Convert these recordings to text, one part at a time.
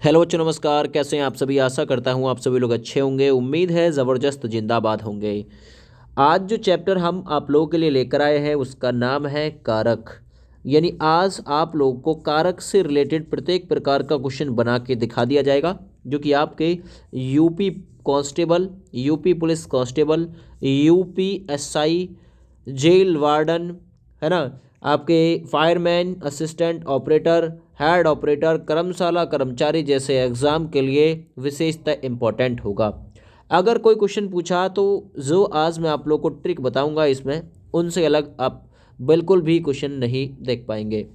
Hello बच्चों, नमस्कार। कैसे हैं आप सभी? आशा करता हूं आप सभी लोग अच्छे होंगे। उम्मीद है ज़बरदस्त जिंदाबाद होंगे। आज जो चैप्टर हम आप लोगों के लिए लेकर आए हैं उसका नाम है कारक। यानी आज आप लोगों को कारक से रिलेटेड प्रत्येक प्रकार का क्वेश्चन बना के दिखा दिया जाएगा, जो कि आपके UP constable, UP police constable, UP SI, jail warden, है ना, आपके fireman, assistant operator, head operator, कर्मशाला कर्मचारी जैसे एग्ज़ाम के लिए विशेषतः इम्पोर्टेंट होगा। अगर कोई क्वेश्चन पूछा तो जो आज मैं आप लोग को ट्रिक बताऊंगा, इसमें उनसे अलग आप बिल्कुल भी क्वेश्चन नहीं देख पाएंगे।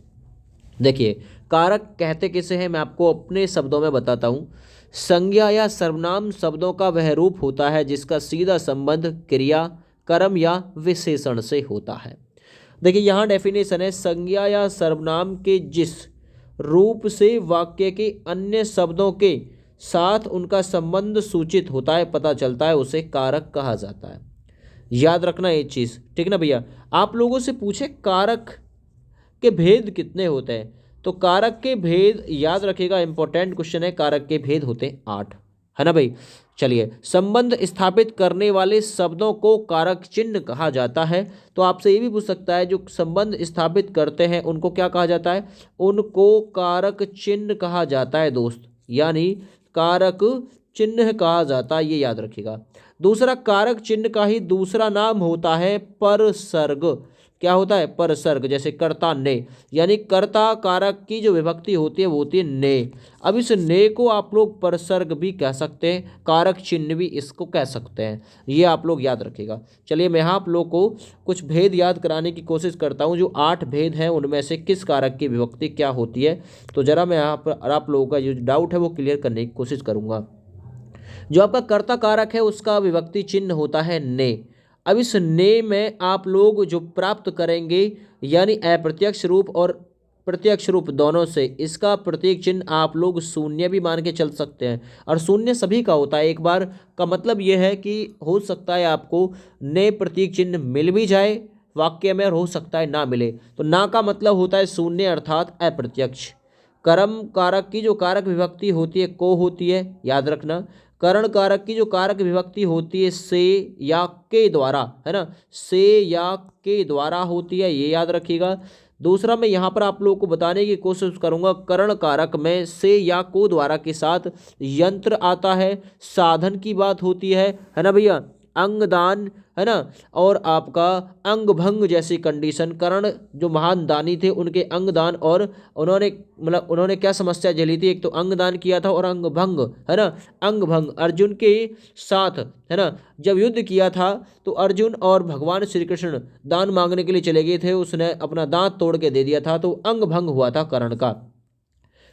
देखिए, कारक कहते किसे हैं, मैं आपको अपने शब्दों में बताता हूँ। संज्ञा या सर्वनाम शब्दों का वह रूप होता है जिसका सीधा संबंध क्रिया, कर्म या विशेषण से होता है। देखिए, यहाँ डेफिनेशन है, संज्ञा या सर्वनाम के जिस रूप से वाक्य के अन्य शब्दों के साथ उनका संबंध सूचित होता है, पता चलता है, उसे कारक कहा जाता है। याद रखना ये चीज़, ठीक ना भैया। आप लोगों से पूछे कारक के भेद कितने होते हैं, तो कारक के भेद याद रखिएगा, इंपॉर्टेंट क्वेश्चन है। कारक के भेद होते हैं 8, है ना भाई। चलिए, संबंध स्थापित करने वाले शब्दों को कारक चिन्ह कहा जाता है। तो आपसे ये भी पूछ सकता है, जो संबंध स्थापित करते हैं उनको क्या कहा जाता है? उनको कारक चिन्ह कहा जाता है दोस्त, यानी कारक चिन्ह कहा जाता है, ये याद रखिएगा। दूसरा, कारक चिन्ह का ही दूसरा नाम होता है परसर्ग। क्या होता है? परसर्ग। जैसे कर्ता ने, यानी कर्ता कारक की जो विभक्ति होती है वो होती है ने। अब इस ने को आप लोग परसर्ग भी कह सकते हैं, कारक चिन्ह भी इसको कह सकते हैं। ये आप लोग याद रखिएगा। चलिए, मैं यहाँ आप लोग को कुछ भेद याद कराने की कोशिश करता हूँ। जो 8 भेद हैं उनमें से किस कारक की विभक्ति क्या होती है, तो जरा मैं यहाँ पर आप लोगों का जो डाउट है वो क्लियर करने की कोशिश करूँगा। जो आपका कर्ता कारक है उसका विभक्ति चिन्ह होता है ने। अब इस ने में आप लोग जो प्राप्त करेंगे, यानी अप्रत्यक्ष रूप और प्रत्यक्ष रूप दोनों से, इसका प्रतीक चिन्ह आप लोग शून्य भी मान के चल सकते हैं। और शून्य सभी का होता है। एक बार का मतलब यह है कि हो सकता है आपको ने प्रतीक चिन्ह मिल भी जाए वाक्य में, और हो सकता है ना मिले। तो ना का मतलब होता है शून्य, अर्थात अप्रत्यक्ष। कर्म कारक की जो कारक विभक्ति होती है को होती है, याद रखना। करण कारक की जो कारक विभक्ति होती है से या के द्वारा, है ना, से या के द्वारा होती है, ये याद रखिएगा। दूसरा, मैं यहाँ पर आप लोगों को बताने की कोशिश करूंगा, करण कारक में से या को द्वारा के साथ यंत्र आता है, साधन की बात होती है ना भैया, अंगदान, है ना, और आपका अंग भंग जैसी कंडीशन। कर्ण जो महान दानी थे उनके अंग दान, और उन्होंने मतलब उन्होंने क्या समस्या झेली थी, एक तो अंग दान किया था और अंग भंग, है ना। अंग भंग अर्जुन के साथ, है ना, जब युद्ध किया था तो अर्जुन और भगवान श्री कृष्ण दान मांगने के लिए चले गए थे, उसने अपना दांत तोड़ के दे दिया था, तो अंग भंग हुआ था कर्ण का।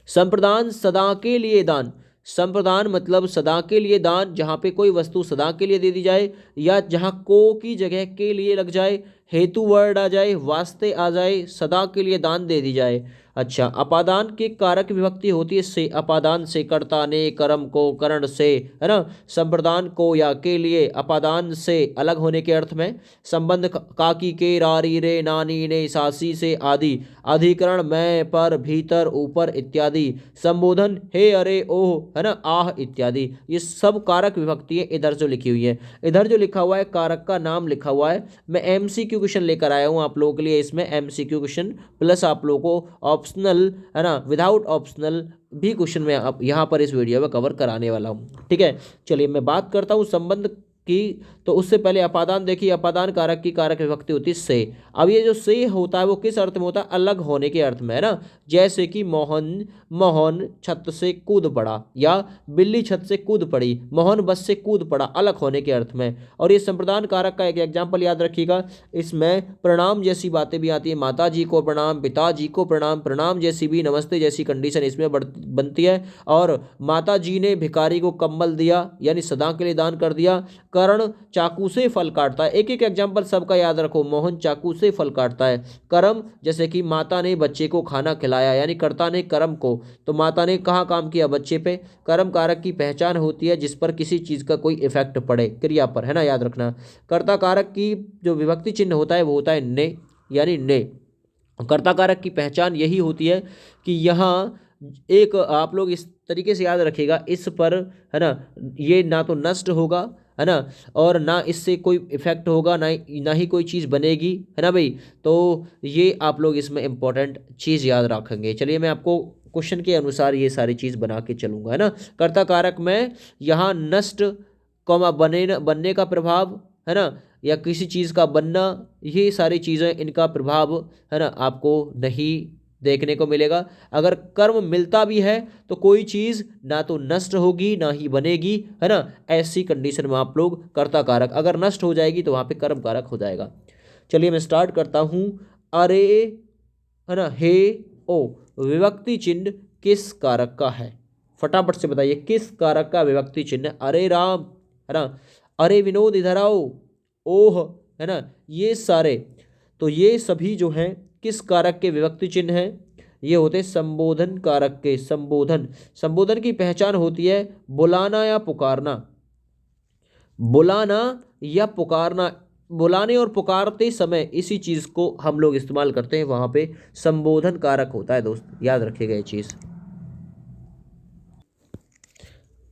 संप्रदान सदा के लिए दान। संप्रदान मतलब सदा के लिए दान, जहाँ पे कोई वस्तु सदा के लिए दे दी जाए, या जहाँ को की जगह के लिए लग जाए, हेतु वर्ड आ जाए, वास्ते आ जाए, सदा के लिए दान दे दी जाए। अच्छा, अपादान की कारक विभक्ति होती है से। अपादान से, कर्ता ने कर्म को करण से, है ना, संप्रदान को या के लिए, अपादान से अलग होने के अर्थ में, संबंध काकी के, रारी रे, नानी ने, सासी से आदि, अधिकरण मैं, पर, भीतर, ऊपर इत्यादि, संबोधन हे, अरे, ओह, है ना, आह इत्यादि, ये सब कारक विभक्ति है इधर जो लिखी हुई है। इधर जो लिखा हुआ है कारक का नाम लिखा हुआ है, मैं एमसीक्यू क्वेश्चन लेकर आया हूँ आप लोगों के लिए। इसमें एमसीक्यू क्वेश्चन प्लस आप लोगों को ऑप्शनल, है ना, विदाउट ऑप्शनल भी क्वेश्चन में आप यहाँ पर इस वीडियो में कवर कराने वाला हूँ। ठीक है, चलिए मैं बात करता हूँ संबंध की। तो उससे पहले अपादान देखिए, अपादान कारक की कारक विभक्ति होती है से। अब ये जो से होता है वो किस अर्थ में होता है? अलग होने के अर्थ में, है ना। जैसे कि मोहन, मोहन छत से कूद पड़ा, या बिल्ली छत से कूद पड़ी, मोहन बस से कूद पड़ा, अलग होने के अर्थ में। और ये संप्रदान कारक का एक एग्जाम्पल याद रखिएगा। इसमें प्रणाम जैसी बातें भी आती है, माता जी को प्रणाम, पिताजी को प्रणाम, प्रणाम जैसी भी, नमस्ते जैसी कंडीशन इसमें बनती है। और माता जी ने भिखारी को कम्बल दिया, यानी सदा के लिए दान कर दिया। कर्ण चाकू से फल काटता है। एक एक एग्जाम्पल सबका याद रखो। मोहन चाकू से फल काटता है। कर्म जैसे कि माता ने बच्चे को खाना खिलाया, यानी कर्ता ने कर्म को, तो माता ने कहाँ काम किया? बच्चे पे। कर्म कारक की पहचान होती है जिस पर किसी चीज का कोई इफेक्ट पड़े क्रिया पर, है ना, याद रखना। कर्ता कारक की जो विभक्ति चिन्ह होता है वो होता है ने, यानी ने। कर्ता कारक की पहचान यही होती है कि यहाँ एक आप लोग इस तरीके से याद रखिएगा, इस पर, है ना, ये ना तो नष्ट होगा, है ना, और ना इससे कोई इफेक्ट होगा, ना ही कोई चीज़ बनेगी, है ना भाई। तो ये आप लोग इसमें इम्पोर्टेंट चीज़ याद रखेंगे। चलिए मैं आपको क्वेश्चन के अनुसार ये सारी चीज़ बना के चलूँगा, है ना। कर्ता कारक में यहाँ नष्ट, कौमा बनने का प्रभाव, है ना, या किसी चीज़ का बनना, ये सारी चीज़ें, इनका प्रभाव, है ना, आपको नहीं देखने को मिलेगा। अगर कर्म मिलता भी है तो कोई चीज़ ना तो नष्ट होगी ना ही बनेगी, है ना। ऐसी कंडीशन में आप लोग कर्ता कारक अगर नष्ट हो जाएगी तो वहाँ पे कर्म कारक हो जाएगा। चलिए मैं स्टार्ट करता हूँ। अरे, है ना, हे, ओ, विभक्ति चिन्ह किस कारक का है? फटाफट से बताइए किस कारक का विभक्ति चिन्ह? अरे राम, है ना, अरे विनोद इधर आओ, ओह, है ना, ये सारे, तो ये सभी जो हैं किस कारक के विभक्ति चिन्ह हैं? ये होते हैं संबोधन कारक के। संबोधन, संबोधन की पहचान होती है बुलाना या पुकारना, बुलाना या पुकारना। बुलाने और पुकारते समय इसी चीज़ को हम लोग इस्तेमाल करते हैं, वहाँ पे संबोधन कारक होता है दोस्त, याद रखिएगा ये चीज़।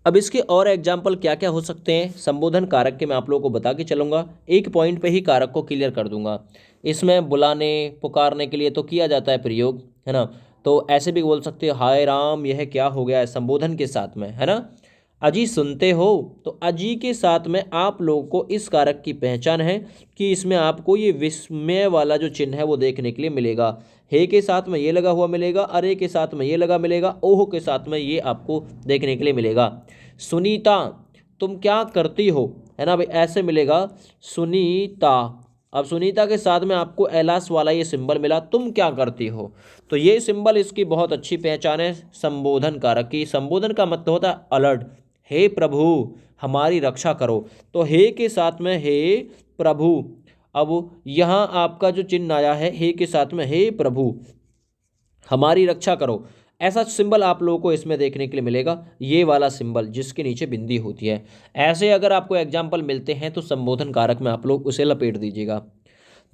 अब इसके और एग्जाम्पल क्या क्या हो सकते हैं संबोधन कारक के, मैं आप लोगों को बता के चलूँगा। एक पॉइंट पे ही कारक को क्लियर कर दूंगा। इसमें बुलाने पुकारने के लिए तो किया जाता है प्रयोग, है ना। तो ऐसे भी बोल सकते हो, हाय राम यह क्या हो गया है, संबोधन के साथ में, है ना। अजी सुनते हो, तो अजी के साथ में आप लोगों को इस कारक की पहचान है कि इसमें आपको ये विस्मय वाला जो चिन्ह है वो देखने के लिए मिलेगा। हे के साथ में ये लगा हुआ मिलेगा, अरे के साथ में ये लगा मिलेगा, ओह के साथ में ये आपको देखने के लिए मिलेगा। सुनीता तुम क्या करती हो, है ना भाई, ऐसे मिलेगा सुनीता। अब सुनीता के साथ में आपको एलास वाला ये सिंबल मिला, तुम क्या करती हो, तो ये सिंबल इसकी बहुत अच्छी पहचान है संबोधन कारक की। संबोधन का मतलब होता है अलर्ट, हे प्रभु हमारी रक्षा करो, तो हे के साथ में हे प्रभु। अब यहाँ आपका जो चिन्ह आया है हे के साथ में, हे प्रभु हमारी रक्षा करो, ऐसा सिंबल आप लोगों को इसमें देखने के लिए मिलेगा, ये वाला सिंबल जिसके नीचे बिंदी होती है। ऐसे अगर आपको एग्जाम्पल मिलते हैं तो संबोधन कारक में आप लोग उसे लपेट दीजिएगा।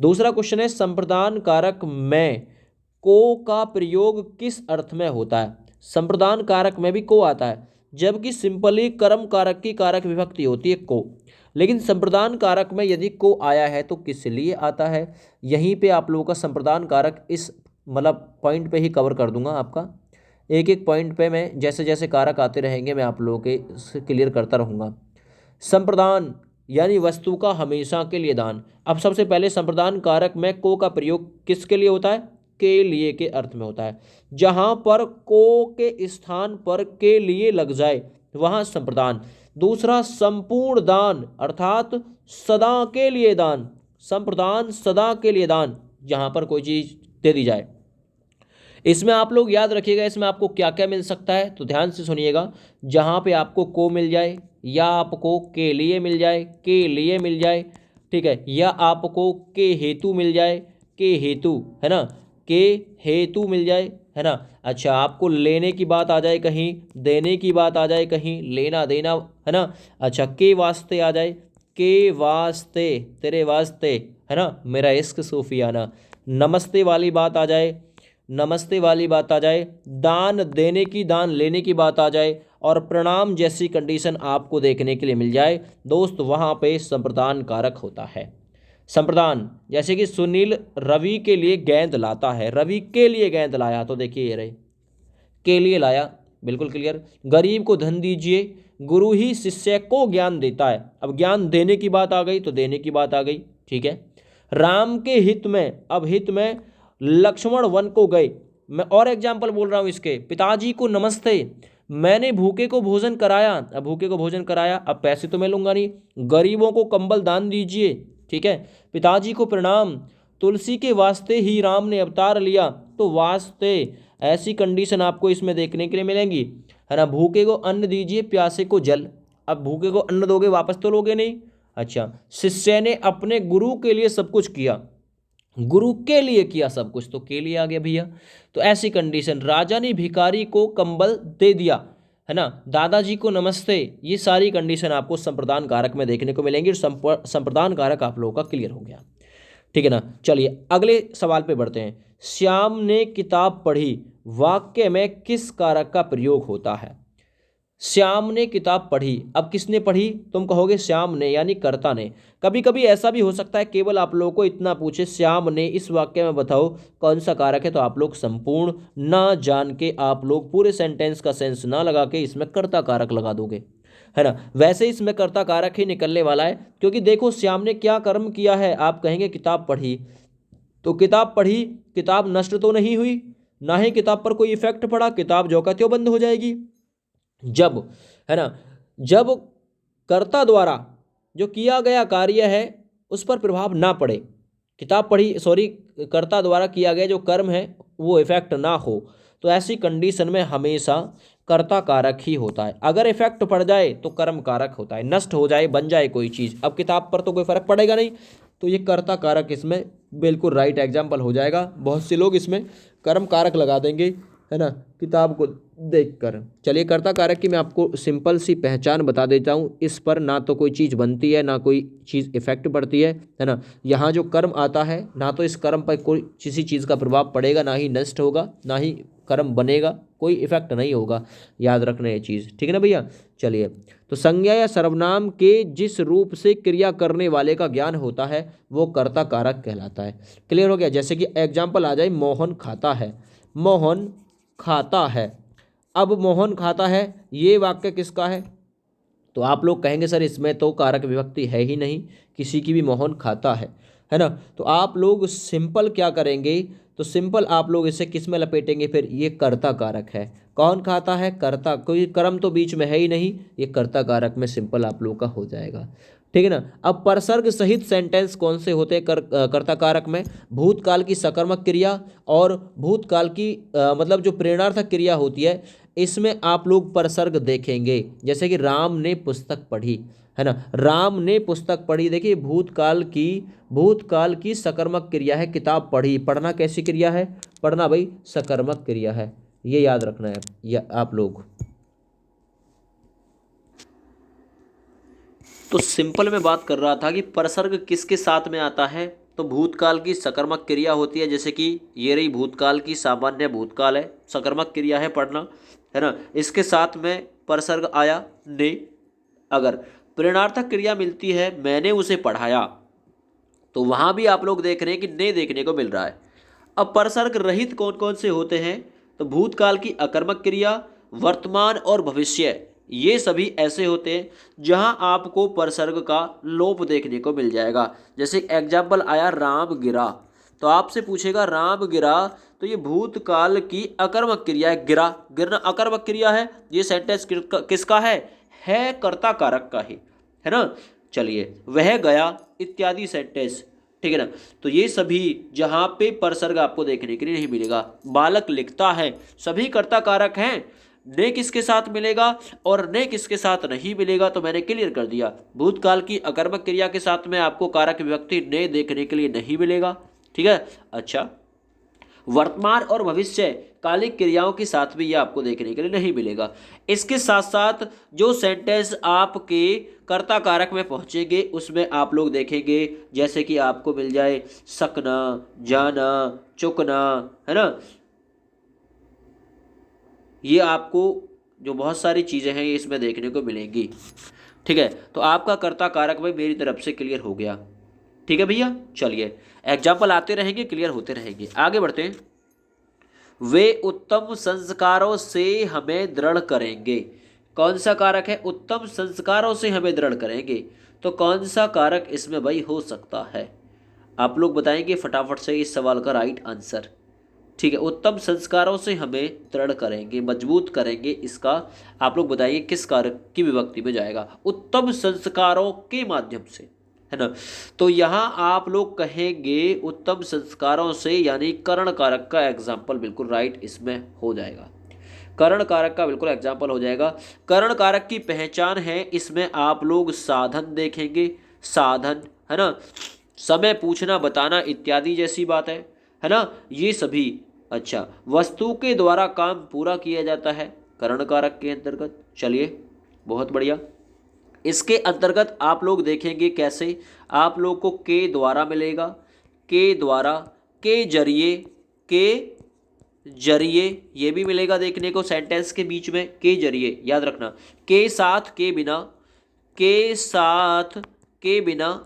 दूसरा क्वेश्चन है संप्रदान कारक में को का प्रयोग किस अर्थ में होता है? संप्रदान कारक में भी को आता है, जबकि सिंपली कर्म कारक की कारक विभक्ति होती है को, लेकिन संप्रदान कारक में यदि को आया है तो किस लिए आता है? यहीं पे आप लोगों का संप्रदान कारक इस मतलब पॉइंट पे ही कवर कर दूंगा आपका। एक एक पॉइंट पे मैं जैसे जैसे कारक आते रहेंगे मैं आप लोगों के क्लियर करता रहूँगा। संप्रदान यानी वस्तु का हमेशा के लिए दान। अब सबसे पहले संप्रदान कारक में को का प्रयोग किसके लिए होता है? के लिए के अर्थ में होता है। जहाँ पर को के स्थान पर के लिए लग जाए वहाँ संप्रदान। दूसरा संपूर्ण दान अर्थात सदा के लिए दान, संप्रदान सदा के लिए दान, जहाँ पर कोई चीज़ दे दी जाए। इसमें आप लोग याद रखिएगा इसमें आपको क्या क्या मिल सकता है, तो ध्यान से सुनिएगा। जहाँ पे आपको को मिल जाए, या आपको के लिए मिल जाए, के लिए मिल जाए, ठीक है, या आपको के हेतु मिल जाए, के हेतु, है ना, के हेतु मिल जाए, है ना। अच्छा, आपको लेने की बात आ जाए कहीं, देने की बात आ जाए कहीं, लेना देना, है ना। अच्छा, के वास्ते आ जाए, के वास्ते, तेरे वास्ते, है ना, मेरा इश्क सूफियाना। नमस्ते वाली बात आ जाए, नमस्ते वाली बात आ जाए, दान देने की दान लेने की बात आ जाए, और प्रणाम जैसी कंडीशन आपको देखने के लिए मिल जाए दोस्त, वहाँ पे संप्रदान कारक होता है। संप्रदान जैसे कि सुनील रवि के लिए गेंद लाता है, रवि के लिए गेंद लाया, तो देखिए ये रहे के लिए लाया, बिल्कुल क्लियर। गरीब को धन दीजिए, गुरु ही शिष्य को ज्ञान देता है, अब ज्ञान देने की बात आ गई तो देने की बात आ गई, ठीक है। राम के हित में, अब हित में लक्ष्मण वन को गए। मैं और एग्जाम्पल बोल रहा हूँ इसके, पिताजी को नमस्ते, मैंने भूखे को भोजन कराया, अब भूखे को भोजन कराया, अब पैसे तो मैं लूंगा नहीं, गरीबों को कंबल दान दीजिए, ठीक है। पिताजी को प्रणाम, तुलसी के वास्ते ही राम ने अवतार लिया, तो वास्ते, ऐसी कंडीशन आपको इसमें देखने के लिए मिलेंगी, है ना। भूखे को अन्न दीजिए, प्यासे को जल, अब भूखे को अन्न दोगे वापस तो लोगे नहीं। अच्छा, शिष्य ने अपने गुरु के लिए सब कुछ किया, गुरु के लिए किया सब कुछ, तो के लिए आ गया भैया। तो ऐसी कंडीशन, राजा ने भिखारी को कंबल दे दिया, है ना, दादाजी को नमस्ते, ये सारी कंडीशन आपको संप्रदान कारक में देखने को मिलेंगी। संप्रदान कारक आप लोगों का क्लियर हो गया, ठीक है ना। चलिए अगले सवाल पे बढ़ते हैं। श्याम ने किताब पढ़ी वाक्य में किस कारक का प्रयोग होता है? श्याम ने किताब पढ़ी, अब किसने पढ़ी? तुम कहोगे श्याम ने, यानी कर्ता ने। कभी कभी ऐसा भी हो सकता है केवल आप लोगों को इतना पूछे श्याम ने, इस वाक्य में बताओ कौन सा कारक है, तो आप लोग संपूर्ण ना जान के आप लोग पूरे सेंटेंस का सेंस ना लगा के इसमें कर्ता कारक लगा दोगे, है ना। वैसे इसमें कर्ता कारक ही निकलने वाला है, क्योंकि देखो श्याम ने क्या कर्म किया है। आप कहेंगे किताब पढ़ी, तो किताब पढ़ी, किताब नष्ट तो नहीं हुई, ना ही किताब पर कोई इफेक्ट पड़ा, किताब जो का त्यों बंद हो जाएगी। जब, है ना, जब कर्ता द्वारा जो किया गया कार्य है उस पर प्रभाव ना पड़े, किताब पढ़ी सॉरी कर्ता द्वारा किया गया जो कर्म है वो इफेक्ट ना हो, तो ऐसी कंडीशन में हमेशा कर्ता कारक ही होता है। अगर इफेक्ट पड़ जाए तो कर्म कारक होता है, नष्ट हो जाए बन जाए कोई चीज़, अब किताब पर तो कोई फर्क पड़ेगा नहीं, तो ये कर्ता कारक इसमें बिल्कुल राइट एग्जाम्पल हो जाएगा। बहुत से लोग इसमें कर्म कारक लगा देंगे, है ना, किताब को देखकर। चलिए कर्ता कारक की मैं आपको सिंपल सी पहचान बता देता हूँ। इस पर ना तो कोई चीज़ बनती है ना कोई चीज़ इफेक्ट पड़ती है ना। यहाँ जो कर्म आता है ना तो इस कर्म पर कोई किसी चीज़ का प्रभाव पड़ेगा, ना ही नष्ट होगा, ना ही कर्म बनेगा, कोई इफेक्ट नहीं होगा। याद रखना ये चीज़, ठीक है ना भैया। चलिए, तो संज्ञा या सर्वनाम के जिस रूप से क्रिया करने वाले का ज्ञान होता है वो कर्ता कारक कहलाता है। क्लियर हो गया। जैसे कि एग्जाम्पल आ जाए, मोहन खाता है, मोहन खाता है। अब मोहन खाता है ये वाक्य किसका है? तो आप लोग कहेंगे सर इसमें तो कारक विभक्ति है ही नहीं, किसी की भी मोहन खाता है ना। तो आप लोग सिंपल क्या करेंगे, तो सिंपल आप लोग इसे किस में लपेटेंगे, फिर ये कर्ता कारक है। कौन खाता है? कर्ता, कोई कर्म तो बीच में है ही नहीं, ये कर्ता कारक में सिंपल आप लोग का हो जाएगा, ठीक है ना। अब परसर्ग सहित सेंटेंस कौन से होते हैं कर्ता कारक में? भूतकाल की सकर्मक क्रिया और भूतकाल की मतलब जो प्रेरणार्थक क्रिया होती है, इसमें आप लोग परसर्ग देखेंगे। जैसे कि राम ने पुस्तक पढ़ी, है ना, राम ने पुस्तक पढ़ी। देखिए भूतकाल की सकर्मक क्रिया है, किताब पढ़ी। पढ़ना कैसी क्रिया है? पढ़ना भाई सकर्मक क्रिया है, ये याद रखना है या आप लोग। तो सिंपल में बात कर रहा था कि परसर्ग किसके साथ में आता है, तो भूतकाल की सकर्मक क्रिया होती है। जैसे कि ये रही भूतकाल की, सामान्य भूतकाल है, सकर्मक क्रिया है पढ़ना, है ना। इसके साथ में परसर्ग आया ने। अगर प्रेरणार्थक क्रिया मिलती है मैंने उसे पढ़ाया, तो वहां भी आप लोग देख रहे हैं कि ने देखने को मिल रहा है। अब परसर्ग रहित कौन कौन से होते हैं, तो भूतकाल की अकर्मक क्रिया, वर्तमान और भविष्य, ये सभी ऐसे होते हैं जहां आपको परसर्ग का लोप देखने को मिल जाएगा। जैसे एग्जाम्पल आया राम गिरा, तो आपसे पूछेगा राम गिरा, तो ये भूतकाल की अकर्मक क्रिया है, गिरा, गिरना अकर्मक क्रिया है। ये सेंटेंस किसका है कर्ता कारक का ही, है ना। चलिए, वह गया इत्यादि सेंटेंस, ठीक है ना। तो ये सभी जहां पे परसर्ग आपको देखने के लिए नहीं मिलेगा। बालक लिखता है, सभी कर्ता कारक हैं। ने किसके साथ मिलेगा और ने किसके साथ नहीं मिलेगा, तो मैंने क्लियर कर दिया। भूतकाल की अकर्मक क्रिया के साथ में आपको कारक विभक्ति ने देखने के लिए नहीं मिलेगा, ठीक है। अच्छा, वर्तमान और भविष्य कालिक क्रियाओं के साथ भी ये आपको देखने के लिए नहीं मिलेगा। इसके साथ साथ जो सेंटेंस आपके कर्ता कारक में पहुंचेंगे उसमें आप लोग देखेंगे, जैसे कि आपको मिल जाए सकना, जाना, चुकना, है ना। ये आपको जो बहुत सारी चीज़ें हैं ये इसमें देखने को मिलेंगी, ठीक है। तो आपका कर्ता कारक भाई मेरी तरफ से क्लियर हो गया, ठीक है भैया। चलिए, एग्जाम्पल आते रहेंगे, क्लियर होते रहेंगे, आगे बढ़ते हैं। वे उत्तम संस्कारों से हमें दृढ़ करेंगे। कौन सा कारक है? उत्तम संस्कारों से हमें दृढ़ करेंगे। तो कौन सा कारक इसमें भाई हो सकता है? आप लोग बताएंगे फटाफट से इस सवाल का राइट आंसर, ठीक है। उत्तम संस्कारों से हमें दृढ़ करेंगे, मजबूत करेंगे, इसका आप लोग बताइए किस कारक की विभक्ति में जाएगा? उत्तम संस्कारों के माध्यम से, है ना। तो यहाँ आप लोग कहेंगे उत्तम संस्कारों से, यानी करण कारक का एग्जाम्पल बिल्कुल राइट इसमें हो जाएगा। करण कारक का बिल्कुल एग्जाम्पल हो जाएगा। करण कारक की पहचान है, इसमें आप लोग साधन देखेंगे, साधन, है ना, समय पूछना बताना इत्यादि जैसी बात है ना, ये सभी। अच्छा, वस्तु के द्वारा काम पूरा किया जाता है करण कारक के अंतर्गत। चलिए, बहुत बढ़िया। इसके अंतर्गत आप लोग देखेंगे कैसे, आप लोग को के द्वारा मिलेगा, के द्वारा, के जरिए, के जरिए, ये भी मिलेगा देखने को सेंटेंस के बीच में, के जरिए याद रखना, के साथ के बिना, के साथ के बिना,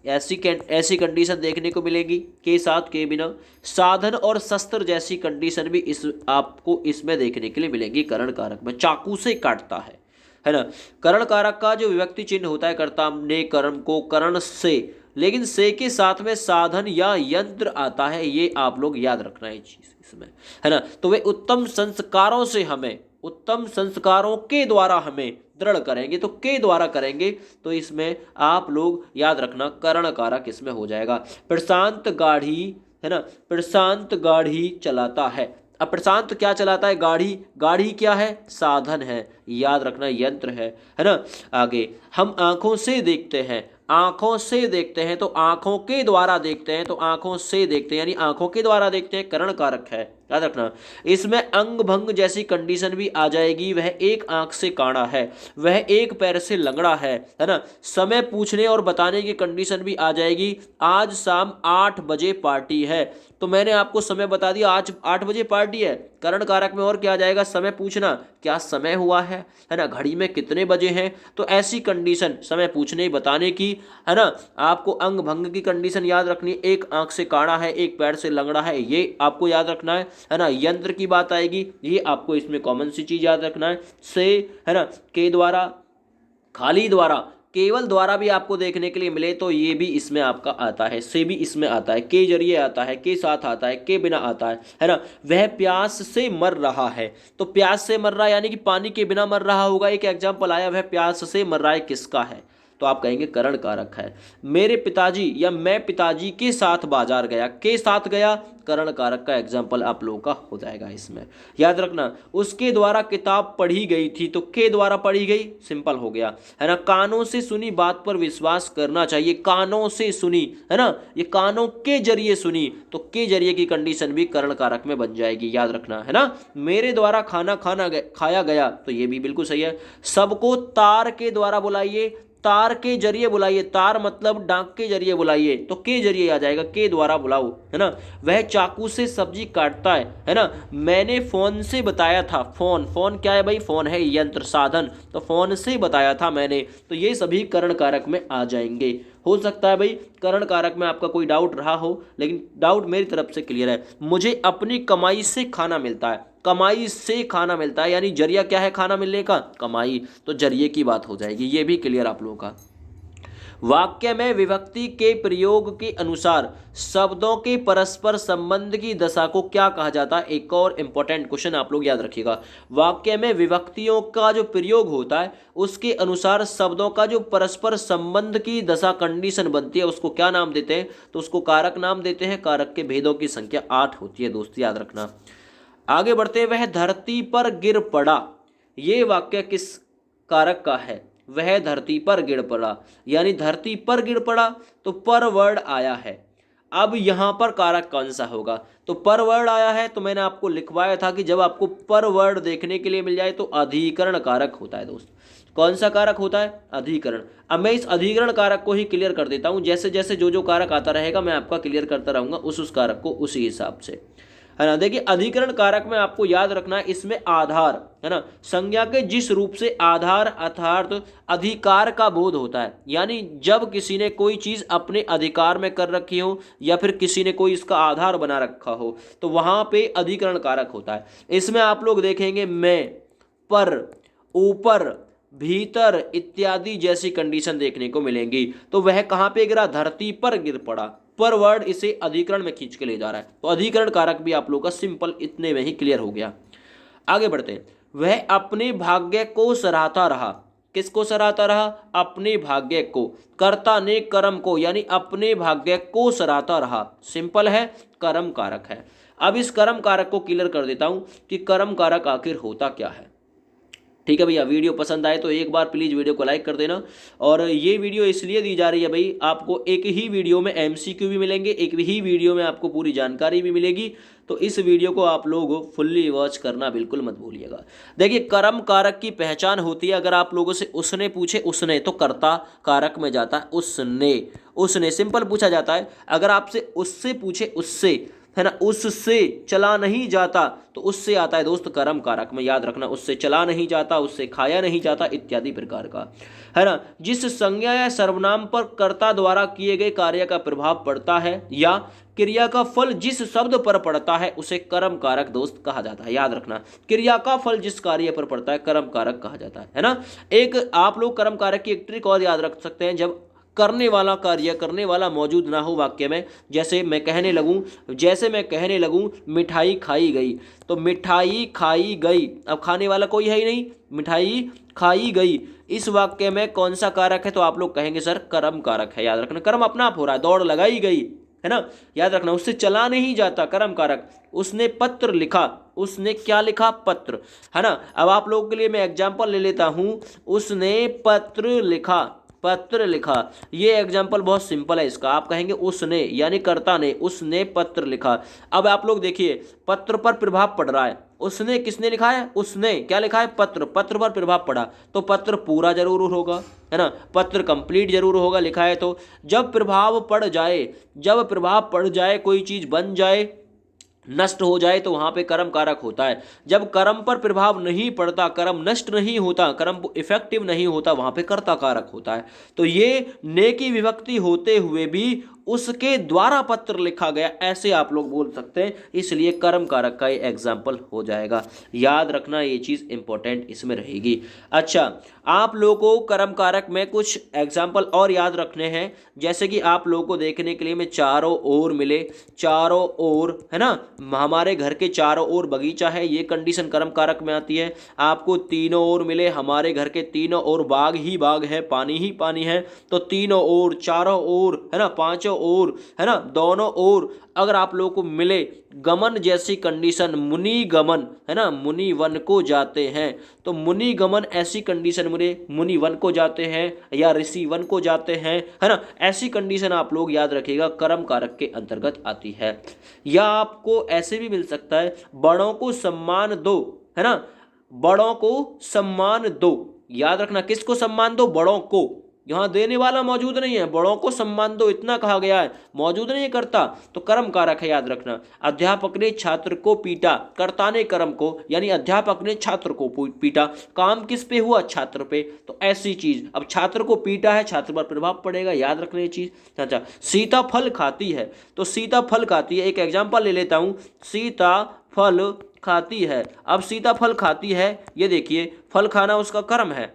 ऐसी कंडीशन देखने को मिलेगी, के साथ के बिना। साधन और शस्त्र जैसी कंडीशन भी इस आपको इसमें देखने के लिए मिलेगी करण कारक में, चाकू से काटता है ना। करण कारक का जो विभक्ति चिन्ह होता है, कर्ता ने कर्म को करण से, लेकिन से के साथ में साधन या यंत्र आता है, ये आप लोग याद रखना है चीज इसमें, है ना। तो वे उत्तम संस्कारों से हमें, उत्तम संस्कारों के द्वारा हमें दृढ़ करेंगे, तो के द्वारा करेंगे, तो इसमें आप लोग याद रखना करण कारक इसमें हो जाएगा। प्रशांत गाड़ी, है ना, प्रशांत गाड़ी चलाता है। अब प्रशांत क्या चलाता है? गाड़ी। गाड़ी क्या है? साधन है, याद रखना यंत्र है ना। आगे, हम आंखों से देखते हैं, आंखों से देखते हैं, तो आंखों के द्वारा देखते हैं, तो आंखों से देखते हैं यानी आंखों के द्वारा देखते हैं, करण कारक है, याद रखना। इसमें अंग भंग जैसी कंडीशन भी आ जाएगी, वह एक आंख से काड़ा है, वह एक पैर से लंगड़ा है ना। समय पूछने और बताने की कंडीशन भी आ जाएगी, आज शाम 8 बजे पार्टी है, तो मैंने आपको समय बता दिया, आज 8 बजे पार्टी है। करण कारक में और क्या आ जाएगा? समय पूछना, क्या समय हुआ है ना, घड़ी में कितने बजे हैं, तो ऐसी कंडीशन समय पूछने बताने की, है ना। आपको अंग भंग की कंडीशन याद रखनी, एक आंख से काड़ा है, एक पैर से लंगड़ा है, ये आपको याद रखना है ना। यंत्र की बात आएगी, ये आपको इसमें कॉमन सी चीज याद रखना है। से, है ना, के द्वारा, खाली द्वारा, केवल द्वारा भी आपको देखने के लिए मिले, तो ये भी इसमें आपका आता है, से भी इसमें आता है, के जरिए आता है, के साथ आता है, के बिना आता है ना। वह प्यास से मर रहा है, तो प्यास से मर रहा है यानी कि पानी के बिना मर रहा होगा। एक एग्जाम्पल आया, वह प्यास से मर रहा है, किसका है? तो आप कहेंगे करण कारक है। मेरे पिताजी या मैं पिताजी के साथ बाजार गया, के साथ गया, करण कारक का एग्जाम्पल आप लोगों का हो जाएगा इसमें, याद रखना। उसके द्वारा किताब पढ़ी गई थी, तो के द्वारा पढ़ी गई, सिंपल हो गया, है ना। कानों से सुनी बात पर विश्वास करना चाहिए, कानों से सुनी, है ना, ये कानों के जरिए सुनी, तो के जरिए की कंडीशन भी करण कारक में बन जाएगी, याद रखना, है ना। मेरे द्वारा खाया गया, तो ये भी बिल्कुल सही है। सबको तार के द्वारा बुलाइए, तार के जरिए बुलाइए, तार मतलब डाक के जरिए बुलाइए, तो के जरिए आ जाएगा, के द्वारा बुलाओ, है ना। वह चाकू से सब्जी काटता है ना। मैंने फोन से बताया था, फोन, फोन क्या है भाई? फोन है यंत्र, साधन, तो फोन से बताया था मैंने, तो ये सभी करण कारक में आ जाएंगे। हो सकता है भाई करण कारक में आपका कोई डाउट रहा हो, लेकिन डाउट मेरी तरफ से क्लियर है। मुझे अपनी कमाई से खाना मिलता है, कमाई से खाना मिलता है यानी जरिया क्या है खाना मिलने का? कमाई, तो जरिए की बात हो जाएगी, ये भी क्लियर आप लोगों का। वाक्य में विभक्ति के प्रयोग के अनुसार शब्दों के परस्पर संबंध की दशा को क्या कहा जाता है? एक और इंपॉर्टेंट क्वेश्चन आप लोग याद रखिएगा। वाक्य में विभक्तियों का जो प्रयोग होता है उसके अनुसार शब्दों का जो परस्पर संबंध की दशा कंडीशन बनती है, उसको क्या नाम देते हैं? तो उसको कारक नाम देते हैं। कारक के भेदों की संख्या 8 होती है दोस्त, याद रखना। आगे बढ़ते हैं। वह धरती पर गिर पड़ा, ये वाक्य किस कारक का है? वह धरती पर गिर पड़ा, यानी धरती पर गिर पड़ा, तो पर वर्ड आया है। अब यहां पर कारक कौन सा होगा? तो पर वर्ड आया है, तो मैंने आपको लिखवाया था कि जब आपको पर वर्ड देखने के लिए मिल जाए तो अधिकरण कारक होता है दोस्त। कौन सा कारक होता है? अधिकरण। अब मैं इस अधिकरण कारक को ही क्लियर कर देता हूं, जैसे जैसे जो जो कारक आता रहेगा मैं आपका क्लियर करता रहूंगा उस कारक को उसी हिसाब से, है ना। देखिए अधिकरण कारक में आपको याद रखना है, इसमें आधार, है ना, संज्ञा के जिस रूप से आधार अर्थात अधिकार का बोध होता है, यानी जब किसी ने कोई चीज अपने अधिकार में कर रखी हो या फिर किसी ने कोई इसका आधार बना रखा हो, तो वहां पे अधिकरण कारक होता है। इसमें आप लोग देखेंगे मैं, पर, ऊपर, भीतर इत्यादि जैसी कंडीशन देखने को मिलेंगी। तो वह कहां पे गिरा? धरती पर गिर पड़ा। पर वर्ड इसे अधिकरण में खींच के ले जा रहा है, तो अधिकरण कारक भी आप लोगों का सिंपल इतने में ही क्लियर हो गया। आगे बढ़ते हैं। वह अपने भाग्य को सराहता रहा, किसको सराहता रहा? अपने भाग्य को। कर्ता ने कर्म को, यानी अपने भाग्य को सराहता रहा, सिंपल है, कर्म कारक है। अब इस कर्म कारक को क्लियर कर देता हूं कि कर्म कारक आखिर होता क्या है। ठीक है भैया, वीडियो पसंद आए तो एक बार प्लीज़ वीडियो को लाइक कर देना। और ये वीडियो इसलिए दी जा रही है भाई, आपको एक ही वीडियो में एमसीक्यू भी मिलेंगे, एक ही वीडियो में आपको पूरी जानकारी भी मिलेगी, तो इस वीडियो को आप लोग फुल्ली वॉच करना बिल्कुल मत भूलिएगा। देखिए कर्म कारक की पहचान होती है, अगर आप लोगों से उसने पूछे, उसने, तो कर्ता कारक में जाता है उसने, उसने सिंपल पूछा जाता है। अगर आपसे उससे पूछे, उससे, है ना, उससे चला नहीं जाता, तो उससे आता है दोस्त कर्म कारक में, याद रखना, उससे चला नहीं जाता, उससे खाया नहीं जाता इत्यादि प्रकार का, है ना। जिस संज्ञा या सर्वनाम पर कर्ता द्वारा किए गए कार्य का प्रभाव पड़ता है या क्रिया का फल जिस शब्द पर पड़ता है उसे कर्म कारक दोस्त कहा जाता है, याद रखना, क्रिया का फल जिस कार्य पर पड़ता है कर्म कारक कहा जाता है ना। एक आप लोग कर्म कारक की एक ट्रिक और याद रख सकते हैं, जब करने वाला कार्य करने वाला मौजूद ना हो वाक्य में, जैसे मैं कहने लगूं मिठाई खाई गई, तो मिठाई खाई गई, अब खाने वाला कोई है ही नहीं, मिठाई खाई गई, इस वाक्य में कौन सा कारक है, तो आप लोग कहेंगे सर कर्म कारक है, याद रखना, कर्म अपना आप हो रहा है, दौड़ लगाई गई, है ना, याद रखना, उससे चला नहीं जाता कर्म कारक। उसने पत्र लिखा, उसने क्या लिखा, पत्र, है ना। अब आप लोगों के लिए मैं एग्जाम्पल ले लेता हूं, उसने पत्र लिखा, पत्र लिखा, ये एग्जाम्पल बहुत सिंपल है इसका, आप कहेंगे उसने यानी कर्ता ने, उसने पत्र लिखा। अब आप लोग देखिए पत्र पर प्रभाव पड़ रहा है, उसने किसने लिखा है, उसने क्या लिखा है, पत्र, पत्र पर प्रभाव पड़ा, तो पत्र पूरा जरूर होगा, है ना, पत्र कंप्लीट जरूर होगा लिखा है, तो जब प्रभाव पड़ जाए कोई चीज बन जाए, नष्ट हो जाए, तो वहां पे कर्म कारक होता है। जब कर्म पर प्रभाव नहीं पड़ता, कर्म नष्ट नहीं होता, कर्म इफेक्टिव नहीं होता, वहां पे कर्ता कारक होता है। तो ये ने की विभक्ति होते हुए भी उसके द्वारा पत्र लिखा गया, ऐसे आप लोग बोल सकते हैं, इसलिए कर्म कारक का ये एग्जाम्पल हो जाएगा, याद रखना, ये चीज इंपॉर्टेंट इसमें रहेगी। अच्छा, आप लोगों को कर्म कारक में कुछ एग्जाम्पल और याद रखने हैं, जैसे कि आप लोगों को देखने के लिए मैं चारों ओर मिले, चारों ओर, है ना, हमारे घर के चारों ओर बगीचा है, ये कंडीशन कर्म कारक में आती है। आपको तीनों ओर मिले, हमारे घर के तीनों ओर बाग ही बाग है, पानी ही पानी है, तो तीनों ओर, चारों ओर, है ना, पांचों ओर, है ना, दोनों ओर, अगर आप लोगों को मिले, गमन जैसी कंडीशन, मुनि गमन, है ना, मुनि वन को जाते हैं, तो मुनि गमन ऐसी कंडीशन मिले, मुनि वन को जाते हैं या ऋषि वन को जाते हैं, है ना, ऐसी कंडीशन आप लोग याद रखिएगा कर्म कारक के अंतर्गत आती है। या आपको ऐसे भी मिल सकता है, बड़ों को सम्मान दो, है ना, बड़ों को सम्मान दो, याद रखना, किसको सम्मान दो, बड़ों को, यहां देने वाला मौजूद नहीं है, बड़ों को सम्मान दो इतना कहा गया है, मौजूद नहीं है कर्ता, तो कर्म कारक है, याद रखना। अध्यापक ने छात्र को पीटा, कर्ता ने कर्म को, यानी अध्यापक ने छात्र को पीटा, काम किस पे हुआ, छात्र पे, तो ऐसी चीज, अब छात्र को पीटा है, छात्र पर प्रभाव पड़ेगा, याद रखना ये चीज। अच्छा, सीता फल खाती है, तो सीता फल खाती है, एक एग्जाम्पल ले लेता हूं, सीता फल खाती है। अब सीता फल खाती है, ये देखिए फल खाना उसका कर्म है,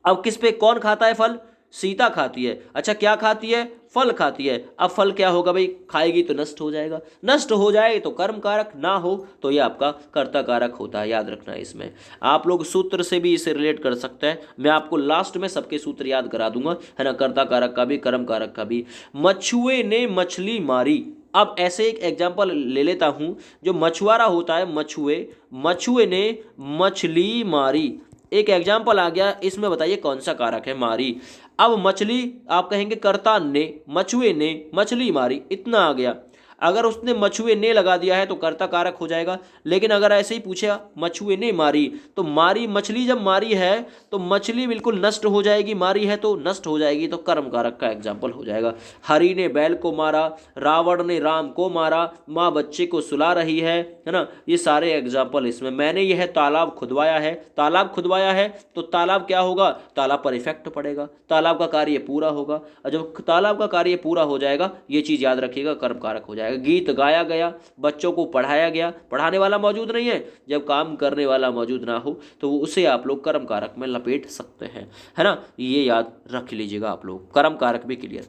अब किस पे कौन खाता है फल, सीता खाती है। अच्छा, क्या खाती है, फल खाती है, अब फल क्या होगा भाई, खाएगी तो नष्ट हो जाएगा, नष्ट हो जाए तो कर्म कारक, ना हो तो ये आपका कर्ता कारक होता है, याद रखना। इसमें आप लोग सूत्र से भी इसे रिलेट कर सकते हैं, मैं आपको लास्ट में सबके सूत्र याद करा दूंगा, है ना, कर्ता कारक का भी कर्म कारक का भी। मछुए ने मछली मारी, अब ऐसे एक एग्जाम्पल ले लेता हूं, जो मछुआरा होता है, मछुए ने मछली मारी, एक एग्जाम्पल आ गया, इसमें बताइए कौन सा कारक है, मारी। अब मछली आप कहेंगे कर्ता ने, मछुए ने मछली मारी, इतना आ गया, अगर उसने मछुए ने लगा दिया है तो कर्ता कारक हो जाएगा, लेकिन अगर ऐसे ही पूछा मछुए ने मारी, तो मारी, मछली जब मारी है तो मछली बिल्कुल नष्ट हो जाएगी, मारी है तो नष्ट हो जाएगी, तो कर्म कारक का एग्जाम्पल हो जाएगा। हरि ने बैल को मारा, रावण ने राम को मारा, माँ बच्चे को सुला रही है ना, ये सारे एग्जाम्पल इसमें। मैंने यह तालाब खुदवाया है, तालाब खुदवाया है तो तालाब क्या होगा, तालाब पर इफेक्ट पड़ेगा, तालाब का कार्य पूरा होगा, और जब तालाब का कार्य पूरा हो जाएगा, ये चीज याद रखिएगा, कर्म कारक हो जाएगा। गीत गाया गया, बच्चों को पढ़ाया गया, पढ़ाने वाला मौजूद नहीं है, जब काम करने वाला मौजूद ना हो तो उसे आप लोग कर्म कारक में लपेट सकते हैं, है ना, ये याद रख लीजिएगा आप लोग, कर्म कारक भी क्लियर।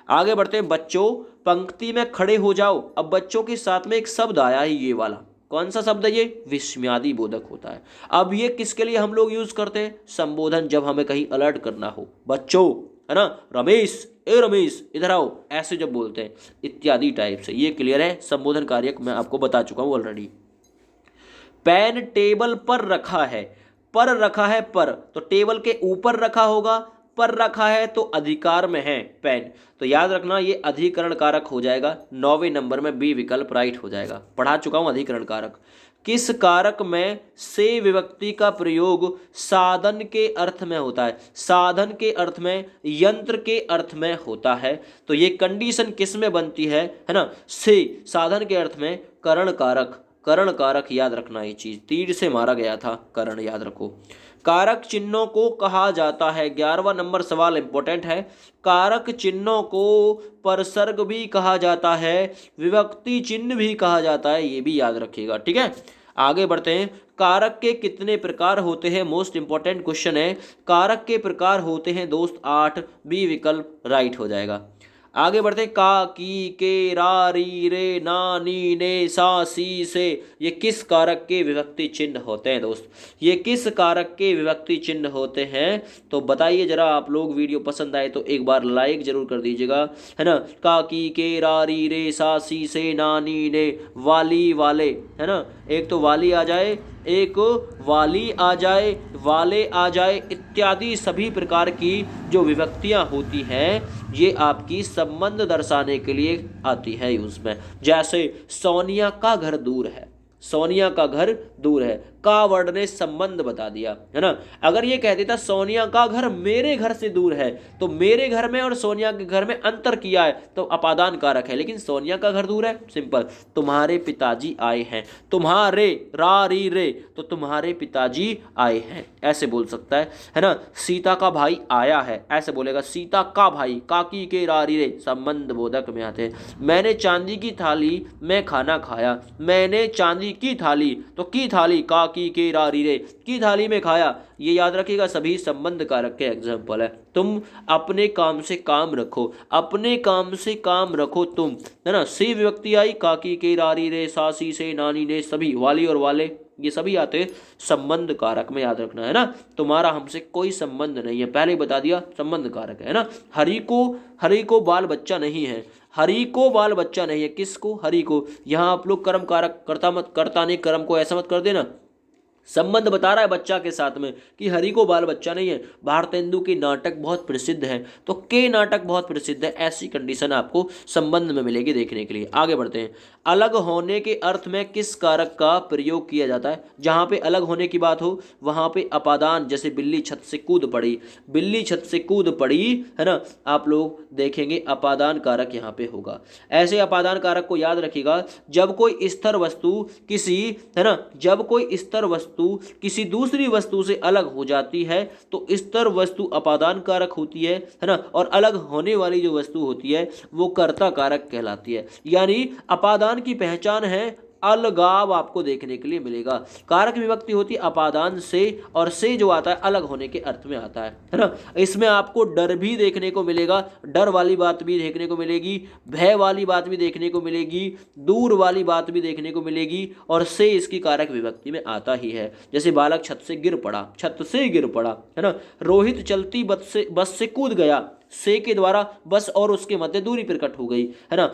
आगे बढ़ते हैं, बच्चों पंक्ति में खड़े हो जाओ। अब बच्चों के साथ में एक शब्द आया है, ये वाला कौन सा शब्द है, ये विस्मयादि बोधक होता है। अब ये किसके लिए हम लोग यूज करते हैं, संबोधन, जब हमें कहीं अलर्ट करना हो, बच्चों, है ना, रमेश, ए रमेश इधर आओ, ऐसे जब बोलते हैं, इत्यादि टाइप से, ये क्लियर है, संबोधन कार्यक मैं आपको बता चुका हूं ऑलरेडी। पेन टेबल पर रखा है, पर रखा है, पर, तो टेबल के ऊपर रखा होगा, पर रखा है तो अधिकार में है पेन, तो याद रखना ये अधिकरण कारक हो जाएगा, 9वें नंबर में बी विकल्प राइट हो जाएगा, पढ़ा चुका हूं अधिकरण कारक। किस कारक में से विभक्ति का प्रयोग साधन के अर्थ में होता है? साधन के अर्थ में, यंत्र के अर्थ में होता है। तो ये कंडीशन किस में बनती है ना? से, साधन के अर्थ में करण कारक। करण कारक याद रखना, ये चीज तीर से मारा गया था, करण याद रखो। कारक चिन्हों को कहा जाता है, 11वां नंबर सवाल इंपॉर्टेंट है। कारक चिन्हों को परसर्ग भी कहा जाता है, विभक्ति चिन्ह भी कहा जाता है, ये भी याद रखिएगा, ठीक है। आगे बढ़ते हैं। कारक के कितने प्रकार होते हैं? मोस्ट इंपॉर्टेंट क्वेश्चन है। कारक के प्रकार होते हैं दोस्त 8, बी विकल्प राइट हो जाएगा। आगे बढ़ते हैं। का, की, के, रा, री, रे, ना, नी, ने, सा, सी, से, ये किस कारक के विभक्ति चिन्ह होते हैं दोस्त? ये किस कारक के विभक्ति चिन्ह होते हैं? तो बताइए जरा आप लोग। वीडियो पसंद आए तो एक बार लाइक जरूर कर दीजिएगा, है ना। का, की, के, रा, री, रे, सा, सी, से, ना, नी, ने, वाली, वाले, है ना। एक तो वाली आ जाए, एक वाली आ जाए, वाले आ जाए, इत्यादि सभी प्रकार की जो विभक्तियां होती हैं ये आपकी संबंध दर्शाने के लिए आती है यूज में। जैसे सोनिया का घर दूर है, सोनिया का घर दूर है, का वर्ड ने संबंध बता दिया, है ना। अगर ये कह देता सोनिया का घर मेरे घर से दूर है, तो मेरे घर में और सोनिया के घर में अंतर किया है तो अपादान कारक है। लेकिन सोनिया का घर दूर है, सिंपल। तुम्हारे पिताजी आए हैं, तुम्हारे, रा, री, रे, तो तुम्हारे पिताजी आए हैं, ऐसे बोल सकता है ना। सीता का भाई आया है, ऐसे बोलेगा सीता का भाई, काकी के, रा, री, रे, संबंध बोधक में आते हैं। मैंने चांदी की थाली में खाना खाया, मैंने चांदी की थाली, तो की थाली, का, की, रा, री, रे, की थाली में खाया, ये याद रखिएगा, सभी संबंध कारक के एग्जाम्पल है। तुम अपने काम से काम रखो, अपने काम से काम रखो तुम, है ना। सी विभक्ति आई, काकी, के, रा, री, रे, सासी, से, नानी, ने, सभी, वाली और वाले, ये सभी आते हैं संबंध कारक में, याद रखना, है ना। तुम्हारा हमसे कोई संबंध नहीं है, पहले ही बता दिया, संबंध कारक है ना। हरि को बाल बच्चा नहीं है, हरि को बाल बच्चा नहीं है, किसको? हरि को। यहाँ आप लोग कर्म कारक, कर्ता ने कर्म को ऐसा मत कर देना, संबंध बता रहा है बच्चा के साथ में कि हरि को बाल बच्चा नहीं है। भारतेंदु के नाटक बहुत प्रसिद्ध है, तो के नाटक बहुत प्रसिद्ध है, ऐसी कंडीशन आपको संबंध में मिलेगी देखने के लिए। आगे बढ़ते हैं। अलग होने के अर्थ में किस कारक का प्रयोग किया जाता है? जहां पे अलग होने की बात हो वहां पे अपादान, जैसे बिल्ली छत से कूद पड़ी, बिल्ली छत से कूद पड़ी, है ना। आप लोग देखेंगे अपादान कारक यहाँ पे होगा। ऐसे अपादान कारक को याद रखिएगा, जब कोई स्थिर वस्तु किसी, है ना, जब कोई स्थिर वस्तु किसी दूसरी वस्तु से अलग हो जाती है तो स्थिर वस्तु अपादान कारक होती है ना। और अलग होने वाली जो वस्तु होती है वो कर्ता कारक कहलाती है। यानी अपादान की पहचान है अलगाव, आपको देखने के लिए मिलेगा। कारक विभक्ति होती है अपादान से, और से जो आता है अलग होने के अर्थ में आता है ना। इसमें आपको डर भी देखने को मिलेगा, डर वाली बात भी देखने को मिलेगी, भय वाली बात भी देखने को मिलेगी, दूर वाली बात भी देखने को मिलेगी, और से इसकी कारक विभक्ति में आता ही है। जैसे बालक छत से गिर पड़ा, छत से गिर पड़ा, है ना। रोहित चलती बस से कूद गया, से के द्वारा बस और उसके मध्य दूरी प्रकट हो गई, है ना।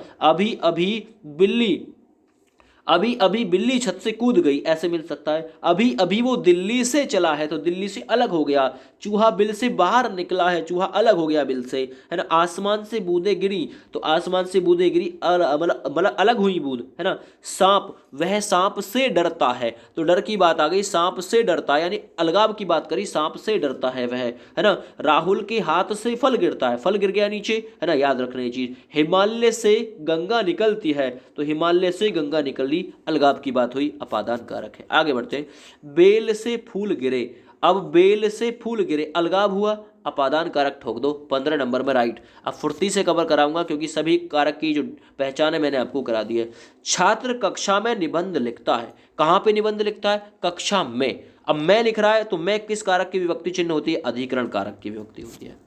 अभी अभी बिल्ली छत से कूद गई, ऐसे मिल सकता है। अभी अभी वो दिल्ली से चला है, तो दिल्ली से अलग हो गया। चूहा बिल से बाहर निकला है, चूहा अलग हो गया बिल से, है ना। आसमान से बूंदें गिरी, तो आसमान से बूंदें गिरी मतलब अलग हुई बूंद, है ना। सांप, वह सांप से डरता है, तो डर की बात आ गई, सांप से डरता है, यानी अलगाव की बात करी, सांप से डरता है वह, है ना। राहुल के हाथ से फल गिरता है, फल गिर गया नीचे, है ना, याद रखना ये चीज। हिमालय से गंगा निकलती है, तो हिमालय से गंगा निकली, अलगाव की बात हुई, अपादान कारक है। आगे बढ़ते हैं। बेल से फूल गिरे, अब बेल से फूल गिरे, अलगाव हुआ, अपादान कारक ठोक दो, 15 नंबर में राइट। अब फुर्ती से कवर कराऊंगा क्योंकि सभी कारक की जो पहचान है मैंने आपको करा दी है। छात्र कक्षा में निबंध लिखता है, कहाँ पे निबंध लिखता है? कक्षा में। अब मैं लिख रहा है तो मैं किस कारक की विभक्ति चिन्ह होती है? अधिकरण कारक की विभक्ति होती है।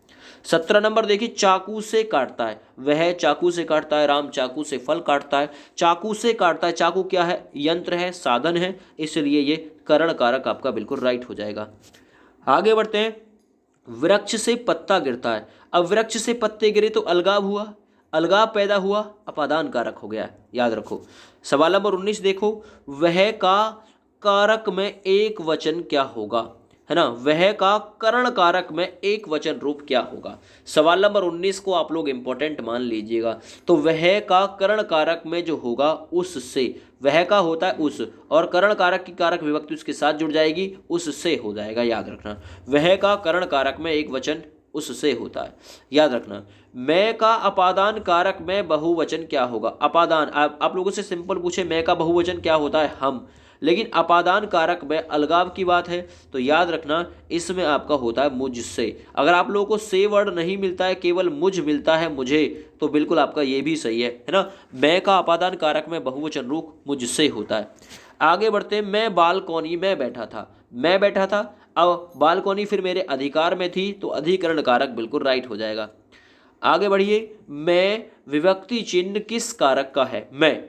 17 नंबर देखिए, चाकू से काटता है, वह चाकू से काटता है, राम चाकू से फल काटता है। चाकू से काटता है, चाकू क्या है? यंत्र है, साधन है, इसलिए ये करण कारक आपका बिल्कुल राइट हो जाएगा। आगे बढ़ते हैं। वृक्ष से पत्ता गिरता है, अब वृक्ष से पत्ते गिरे तो अलगाव हुआ, अलगाव पैदा हुआ, अपादान कारक हो गया, याद रखो। सवाल नंबर 19 देखो, वह का कारक में एक वचन क्या होगा, है ना। वह का करण कारक में एक वचन रूप क्या होगा? सवाल नंबर 19 को आप लोग इंपॉर्टेंट मान लीजिएगा। तो वह का करण कारक में जो होगा उससे, वह का होता है उस, और करण कारक की कारक विभक्ति उसके साथ जुड़ जाएगी, उससे हो जाएगा, याद रखना। वह का करण कारक में एक वचन उससे होता है, याद रखना। मैं का अपादान कारक में बहुवचन क्या होगा? अपादान, आप लोगों से सिंपल पूछे मैं का बहुवचन क्या होता है? हम। लेकिन अपादान कारक में अलगाव की बात है, तो याद रखना इसमें आपका होता है मुझसे। अगर आप लोगों को से वर्ड नहीं मिलता है, केवल मुझ मिलता है, मुझे, तो बिल्कुल आपका ये भी सही है ना। मैं का अपादान कारक में बहुवचन रूप मुझसे होता है। आगे बढ़ते हैं। मैं बालकोनी में बैठा था, मैं बैठा था, अब बालकोनी फिर मेरे अधिकार में थी, तो अधिकरण कारक बिल्कुल राइट हो जाएगा। आगे बढ़िए। मैं विभक्ति चिन्ह किस कारक का है? मैं,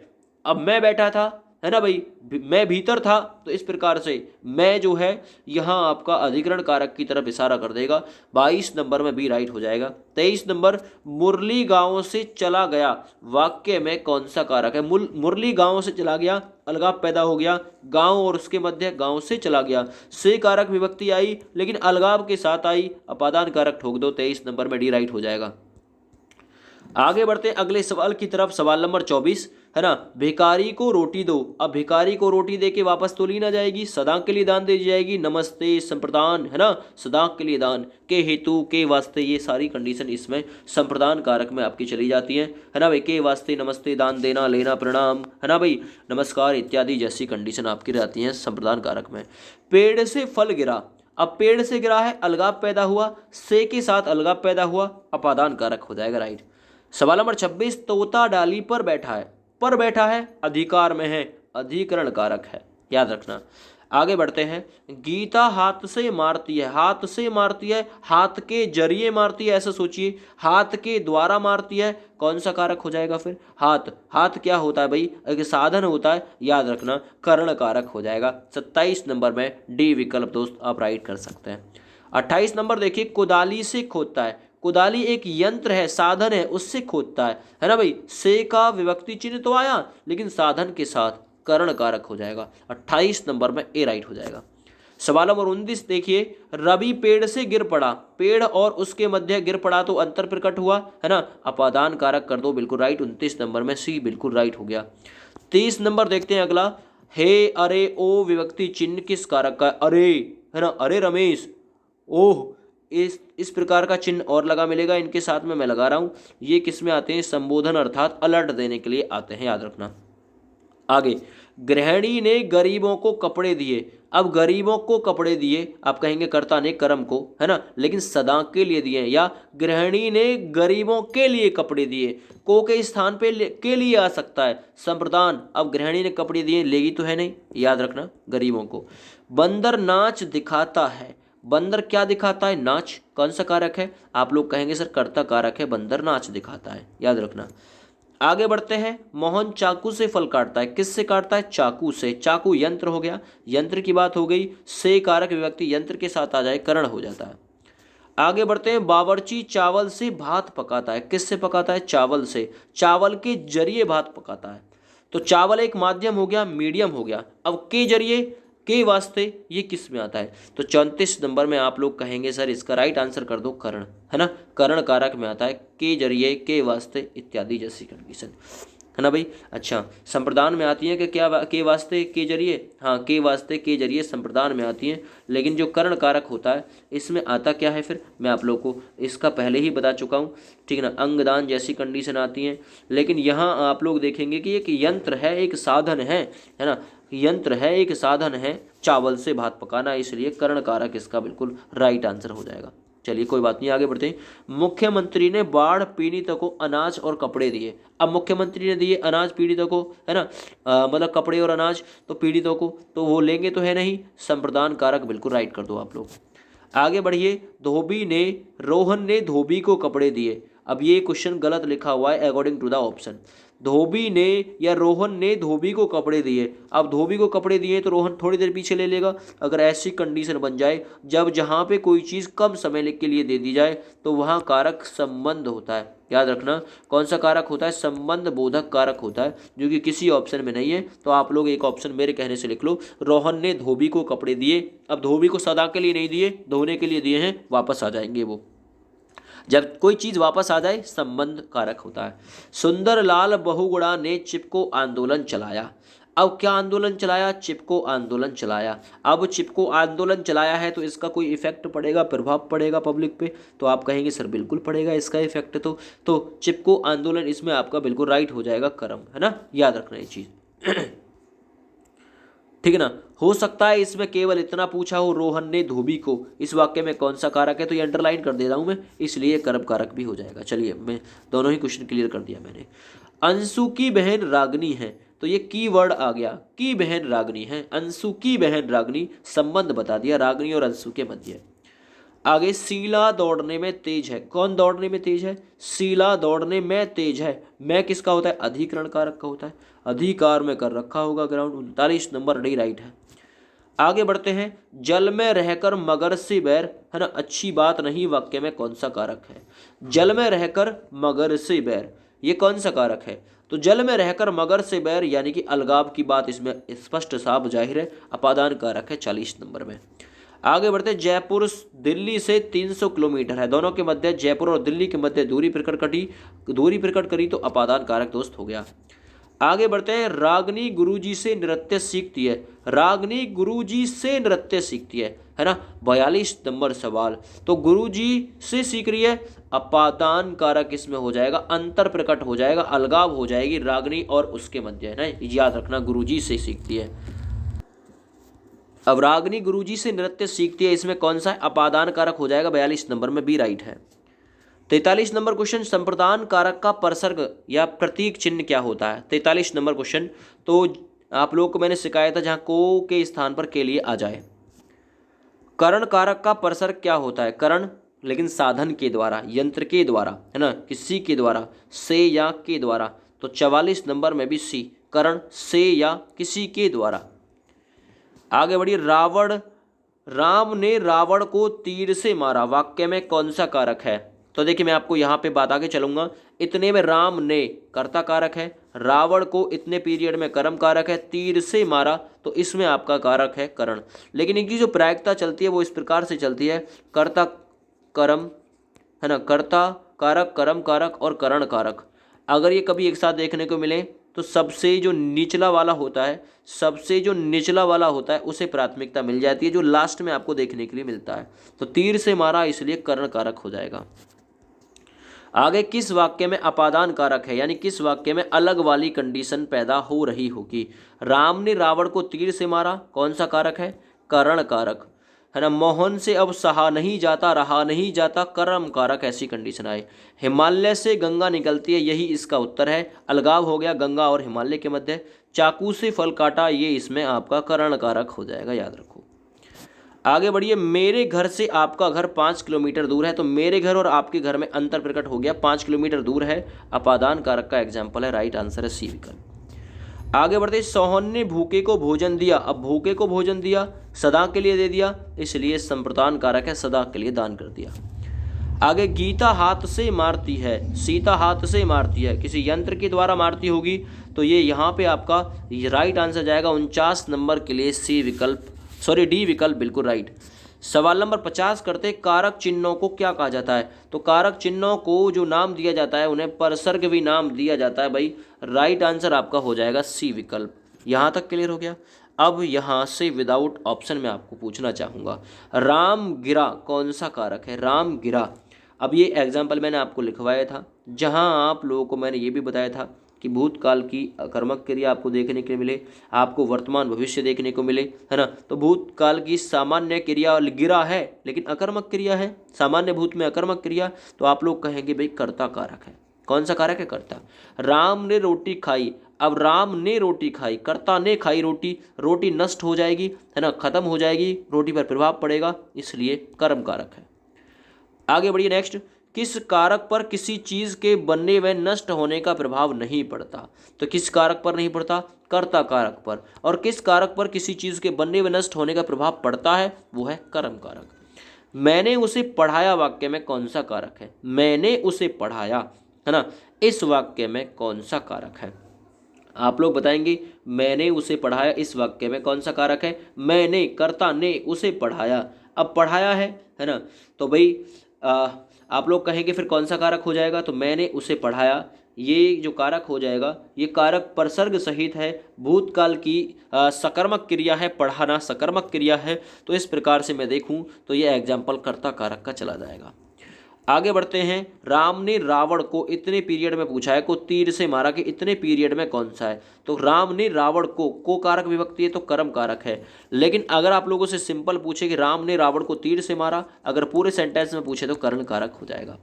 अब मैं बैठा था, है ना भाई, मैं भीतर था, तो इस प्रकार से मैं जो है यहाँ आपका अधिकरण कारक की तरफ इशारा कर देगा। 22 नंबर में भी राइट हो जाएगा। 23 नंबर। मुरली गांव से चला गया, वाक्य में कौन सा कारक है? मुरली गांव से चला गया, अलगाव पैदा हो गया, गांव और उसके मध्य गांव से चला गया, से कारक विभक्ति आई लेकिन अलगाव के साथ आई, अपादान कारक ठोक दो, 23 नंबर में डी राइट हो जाएगा। आगे बढ़ते हैं अगले सवाल की तरफ। सवाल नंबर 24 है ना। भिखारी को रोटी दो, अब भिखारी को रोटी दे के वापस तो ली ना जाएगी, सदा के लिए दान दे दी जाएगी। नमस्ते संप्रदान, है ना, सदा के लिए दान, के हेतु, के वास्ते, ये सारी कंडीशन इसमें संप्रदान कारक में आपकी चली जाती है ना भाई। के वास्ते, नमस्ते, दान देना, लेना, प्रणाम, है ना भाई, नमस्कार इत्यादि जैसी कंडीशन आपकी रहती हैं संप्रदान कारक में। पेड़ से फल गिरा, अब पेड़ से गिरा है, अलगाव पैदा हुआ, से के साथ अलगाव पैदा हुआ, अपादान कारक हो जाएगा राइट। सवाल नंबर 26। तोता डाली पर बैठा है, पर बैठा है, अधिकार में है, अधिकरण कारक है, याद रखना। आगे बढ़ते हैं। गीता हाथ से मारती है, हाथ से मारती है, हाथ के जरिए मारती है, ऐसा सोचिए, हाथ के द्वारा मारती है, कौन सा कारक हो जाएगा फिर? हाथ। हाथ क्या होता है भाई? एक साधन होता है, याद रखना, कर्ण कारक हो जाएगा। 27 नंबर में डी विकल्प दोस्त आप राइट कर सकते हैं। 28 नंबर देखिए। कुदाली से खोदता है, कुदाली एक यंत्र है, साधन है, उससे खोदता है ना भाई। से का विभक्ति चिन्ह तो आया लेकिन साधन के साथ कर्ण कारक हो जाएगा। 28 नंबर में ए राइट हो जाएगा। सवाल नंबर 29 देखिए। रवि पेड़ से गिर पड़ा, पेड़ और उसके मध्य गिर पड़ा तो अंतर प्रकट हुआ, है ना, अपादान कारक कर दो, बिल्कुल राइट। 29 नंबर में सी बिल्कुल राइट हो गया। 30 नंबर देखते हैं अगला। हे, अरे, ओ विभक्ति चिन्ह किस कारक का? अरे, है ना, अरे रमेश, ओह, इस प्रकार का चिन्ह और लगा मिलेगा, इनके साथ में मैं लगा रहा हूं। ये किस में आते हैं? संबोधन अर्थात अलर्ट देने के लिए आते हैं, याद रखना। आगे। गृहिणी ने गरीबों को कपड़े दिए, अब गरीबों को कपड़े दिए, आप कहेंगे कर्ता ने कर्म को, है ना, लेकिन सदा के लिए दिए, या गृहिणी ने गरीबों के लिए कपड़े दिए, को के स्थान पे के लिए आ सकता है, संप्रदान। अब गृहिणी ने कपड़े दिए, लेगी तो है नहीं, याद रखना, गरीबों को। बंदर नाच दिखाता है, बंदर क्या दिखाता है? नाच, कौन सा कारक है? आप लोग कहेंगे सर कर्ता कारक है, बंदर नाच दिखाता है, याद रखना। आगे बढ़ते हैं। मोहन चाकू से फल काटता है, किससे काटता है? चाकू से, चाकू यंत्र हो गया, यंत्र की बात हो गई, से कारक विभक्ति यंत्र के साथ आ जाए, करण हो जाता है। आगे बढ़ते हैं। बावर्ची चावल से भात पकाता है, किससे पकाता है? चावल से, चावल के जरिए भात पकाता है, तो चावल एक माध्यम हो गया, मीडियम हो गया। अब के जरिए, के वास्ते, ये किस में आता है? तो 34 नंबर में आप लोग कहेंगे सर इसका राइट आंसर कर दो कर्ण, है ना, कर्ण कारक में आता है, के जरिए, के वास्ते इत्यादि जैसी कंडीशन, है ना भाई। अच्छा, संप्रदान में आती है कि क्या? के वास्ते, के जरिए, हाँ, के वास्ते, के जरिए संप्रदान में आती है, लेकिन जो कर्ण कारक होता है इसमें आता क्या है फिर? मैं आप लोग को इसका पहले ही बता चुका हूँ, ठीक है ना, अंगदान जैसी कंडीशन आती है। लेकिन यहाँ आप लोग देखेंगे कि एक यंत्र है, एक साधन है ना, यंत्र है, एक साधन है, चावल से भात पकाना, इसलिए कर्ण कारक इसका बिल्कुल राइट आंसर हो जाएगा। चलिए कोई बात नहीं, आगे बढ़ते हैं। मुख्यमंत्री ने बाढ़ पीड़ितों को अनाज और कपड़े दिए, अब मुख्यमंत्री ने दिए अनाज पीड़ितों को, है ना, मतलब कपड़े और अनाज, तो पीड़ितों को तो वो लेंगे तो है नहीं, संप्रदान कारक बिल्कुल राइट कर दो आप लोग। आगे बढ़िए। धोबी ने, रोहन ने धोबी को कपड़े दिए, अब ये क्वेश्चन गलत लिखा हुआ है अकॉर्डिंग टू द ऑप्शन। धोबी ने या रोहन ने धोबी को कपड़े दिए, अब धोबी को कपड़े दिए तो रोहन थोड़ी देर पीछे ले लेगा। अगर ऐसी कंडीशन बन जाए, जब जहाँ पे कोई चीज़ कम समय के लिए दे दी जाए तो वहाँ कारक संबंध होता है, याद रखना, कौन सा कारक होता है? संबंध बोधक कारक होता है, जो कि किसी ऑप्शन में नहीं है। तो आप लोग एक ऑप्शन मेरे कहने से लिख लो, रोहन ने धोबी को कपड़े दिए। अब धोबी को सदा के लिए नहीं दिए, धोने के लिए दिए हैं, वापस आ जाएंगे वो, जब कोई चीज वापस आ जाए संबंध कारक होता है। सुंदरलाल बहुगुणा ने चिपको आंदोलन चलाया, अब क्या आंदोलन चलाया? चिपको आंदोलन चलाया। अब चिपको आंदोलन चलाया है तो इसका कोई इफेक्ट पड़ेगा, प्रभाव पड़ेगा पब्लिक पे? तो आप कहेंगे सर बिल्कुल पड़ेगा इसका इफेक्ट। तो चिपको आंदोलन इसमें आपका बिल्कुल राइट हो जाएगा कर्म, है ना, याद रखना ये चीज़। ठीक है ना। हो सकता है इसमें केवल इतना पूछा हो, रोहन ने धोबी को, इस वाक्य में कौन सा कारक है, तो ये अंडरलाइन कर दे रहा हूं मैं, इसलिए कर्म कारक भी हो जाएगा। चलिए मैं दोनों ही क्वेश्चन क्लियर कर दिया मैंने। अंशु की बहन रागनी है, तो ये की वर्ड आ गया, की बहन रागनी है, अंशु की बहन रागनी, संबंध बता दिया रागनी और अंशु के मध्य। आगे शीला दौड़ने में तेज है, कौन दौड़ने में तेज है? शीला दौड़ने में तेज है। मैं किसका होता है? अधिकरण कारक का होता है, अधिकार में कर रखा होगा ग्राउंड। 39 नंबर डी राइट है। आगे बढ़ते हैं, जल में रहकर मगर से बैर, है ना, अच्छी बात नहीं, वाक्य में कौन सा कारक है? जल में रहकर मगर से बैर, ये कौन सा कारक है? तो जल में रहकर मगर से बैर यानी कि अलगाव की बात इसमें स्पष्ट साफ जाहिर है, अपादान कारक है 40 नंबर में। आगे बढ़ते, जयपुर दिल्ली से 300 किलोमीटर है, दोनों के मध्य, जयपुर और दिल्ली के मध्य दूरी प्रकट करी तो अपादान कारक दोस्त हो गया। आगे बढ़ते हैं, रागनी गुरुजी से नृत्य सीखती है, रागनी गुरुजी से नृत्य सीखती है ना, 42 नंबर सवाल। तो गुरुजी से सीख रही है, अपादान कारक इसमें हो जाएगा, अंतर प्रकट हो जाएगा, अलगाव हो जाएगी रागनी और उसके मध्य, है ना, याद रखना गुरुजी से सीखती है। अब रागनी गुरुजी से नृत्य सीखती है, इसमें कौन सा है? अपादान कारक हो जाएगा 42 नंबर में, बी राइट है। 43 नंबर क्वेश्चन, संप्रदान कारक का परसर्ग या प्रतीक चिन्ह क्या होता है? 43 नंबर क्वेश्चन। तो आप लोगों को मैंने सिखाया था जहां को के स्थान पर के लिए आ जाए। करण कारक का परसर्ग क्या होता है? करण लेकिन साधन के द्वारा, यंत्र के द्वारा, है ना, किसी के द्वारा, से या के द्वारा। तो 44 नंबर में भी सी, करण से या किसी के द्वारा। आगे बढ़िए, राम ने रावण को तीर से मारा, वाक्य में कौन सा कारक है? तो देखिए मैं आपको यहाँ पे बात आगे चलूंगा। इतने में राम ने कर्ता कारक है, रावण को इतने पीरियड में कर्म कारक है, तीर से मारा तो इसमें आपका कारक है करण। लेकिन इनकी जो प्रायिकता चलती है वो इस प्रकार से चलती है, कर्ता कर्म, है ना, कर्ता कारक, कर्म कारक और करण कारक। अगर ये कभी एक साथ देखने को मिले तो सबसे जो निचला वाला होता है, सबसे जो निचला वाला होता है उसे प्राथमिकता मिल जाती है, जो लास्ट में आपको देखने के लिए मिलता है। तो तीर से मारा इसलिए कर्ण कारक हो जाएगा। आगे, किस वाक्य में अपादान कारक है, यानी किस वाक्य में अलग वाली कंडीशन पैदा हो रही होगी? राम ने रावण को तीर से मारा, कौन सा कारक है? कर्ण कारक, है ना। मोहन से अब सहा नहीं जाता, रहा नहीं जाता, कर्म कारक, ऐसी कंडीशन आए। हिमालय से गंगा निकलती है, यही इसका उत्तर है, अलगाव हो गया गंगा और हिमालय के मध्य। चाकू से फल काटा, ये इसमें आपका कर्ण कारक हो जाएगा, याद रखो। आगे बढ़िए, मेरे घर से आपका घर 5 किलोमीटर दूर है, तो मेरे घर और आपके घर में अंतर प्रकट हो गया, 5 किलोमीटर दूर है, अपादान कारक का एग्जाम्पल है, राइट आंसर है सी विकल्प। आगे बढ़ते, सोहन ने भूखे को भोजन दिया, अब भूखे को भोजन दिया सदा के लिए दे दिया, इसलिए संप्रदान कारक है, सदा के लिए दान कर दिया। आगे, गीता हाथ से मारती है, सीता हाथ से मारती है, किसी यंत्र के द्वारा मारती होगी, तो ये यहाँ पे आपका राइट आंसर जाएगा 49 नंबर के लिए सी विकल्प, सॉरी डी विकल्प बिल्कुल राइट। सवाल नंबर 50 करते, कारक चिन्हों को क्या कहा जाता है? तो कारक चिन्हों को जो नाम दिया जाता है उन्हें परसर्ग भी नाम दिया जाता है भाई, राइट आंसर आपका हो जाएगा सी विकल्प। यहाँ तक क्लियर हो गया। अब यहाँ से विदाउट ऑप्शन में आपको पूछना चाहूँगा, राम गिरा कौन सा कारक है? राम गिरा, अब ये एग्जाम्पल मैंने आपको लिखवाया था, जहाँ आप लोगों को मैंने ये भी बताया था कि भूतकाल की अकर्मक क्रिया आपको देखने के लिए मिले, आपको वर्तमान भविष्य देखने को मिले, है ना। तो भूतकाल की सामान्य क्रिया गिरा है लेकिन अकर्मक क्रिया है, सामान्य भूत में अकर्मक क्रिया, तो आप लोग कहेंगे भाई कर्ता कारक है। कौन सा कारक है? कर्ता। राम ने रोटी खाई, अब राम ने रोटी खाई, कर्ता ने खाई रोटी, रोटी नष्ट हो जाएगी, है ना, खत्म हो जाएगी, रोटी पर प्रभाव पड़ेगा, इसलिए कर्म कारक है। आगे बढ़िए नेक्स्ट, किस कारक पर किसी चीज के बनने व नष्ट होने का प्रभाव नहीं पड़ता? तो किस कारक पर नहीं पड़ता? कर्ता कारक पर। और किस कारक पर किसी चीज के बनने व नष्ट होने का प्रभाव पड़ता है? वो है कर्म कारक। मैंने उसे पढ़ाया वाक्य में कौन सा कारक है? मैंने उसे पढ़ाया, है ना, इस वाक्य में कौन सा कारक है? आप लोग बताएंगे मैंने उसे पढ़ाया, इस वाक्य में कौन सा कारक है? मैंने, कर्ता ने उसे पढ़ाया, अब पढ़ाया है ना, तो भाई आप लोग कहेंगे फिर कौन सा कारक हो जाएगा? तो मैंने उसे पढ़ाया, ये जो कारक हो जाएगा ये कारक परसर्ग सहित है, भूतकाल की सकर्मक क्रिया है, पढ़ाना सकर्मक क्रिया है। तो इस प्रकार से मैं देखूं तो ये एग्जाम्पल कर्ता कारक का चला जाएगा। आगे बढ़ते हैं। राम ने रावण को इतने पीरियड में पूछा है, को तीर से मारा कि इतने पीरियड में कौन सा है। तो राम ने रावण को कारक विभक्ति है तो कर्म कारक है। लेकिन अगर आप लोगों से सिंपल पूछे कि राम ने रावण को तीर से मारा, अगर पूरे सेंटेंस में पूछे तो कर्ण कारक हो जाएगा।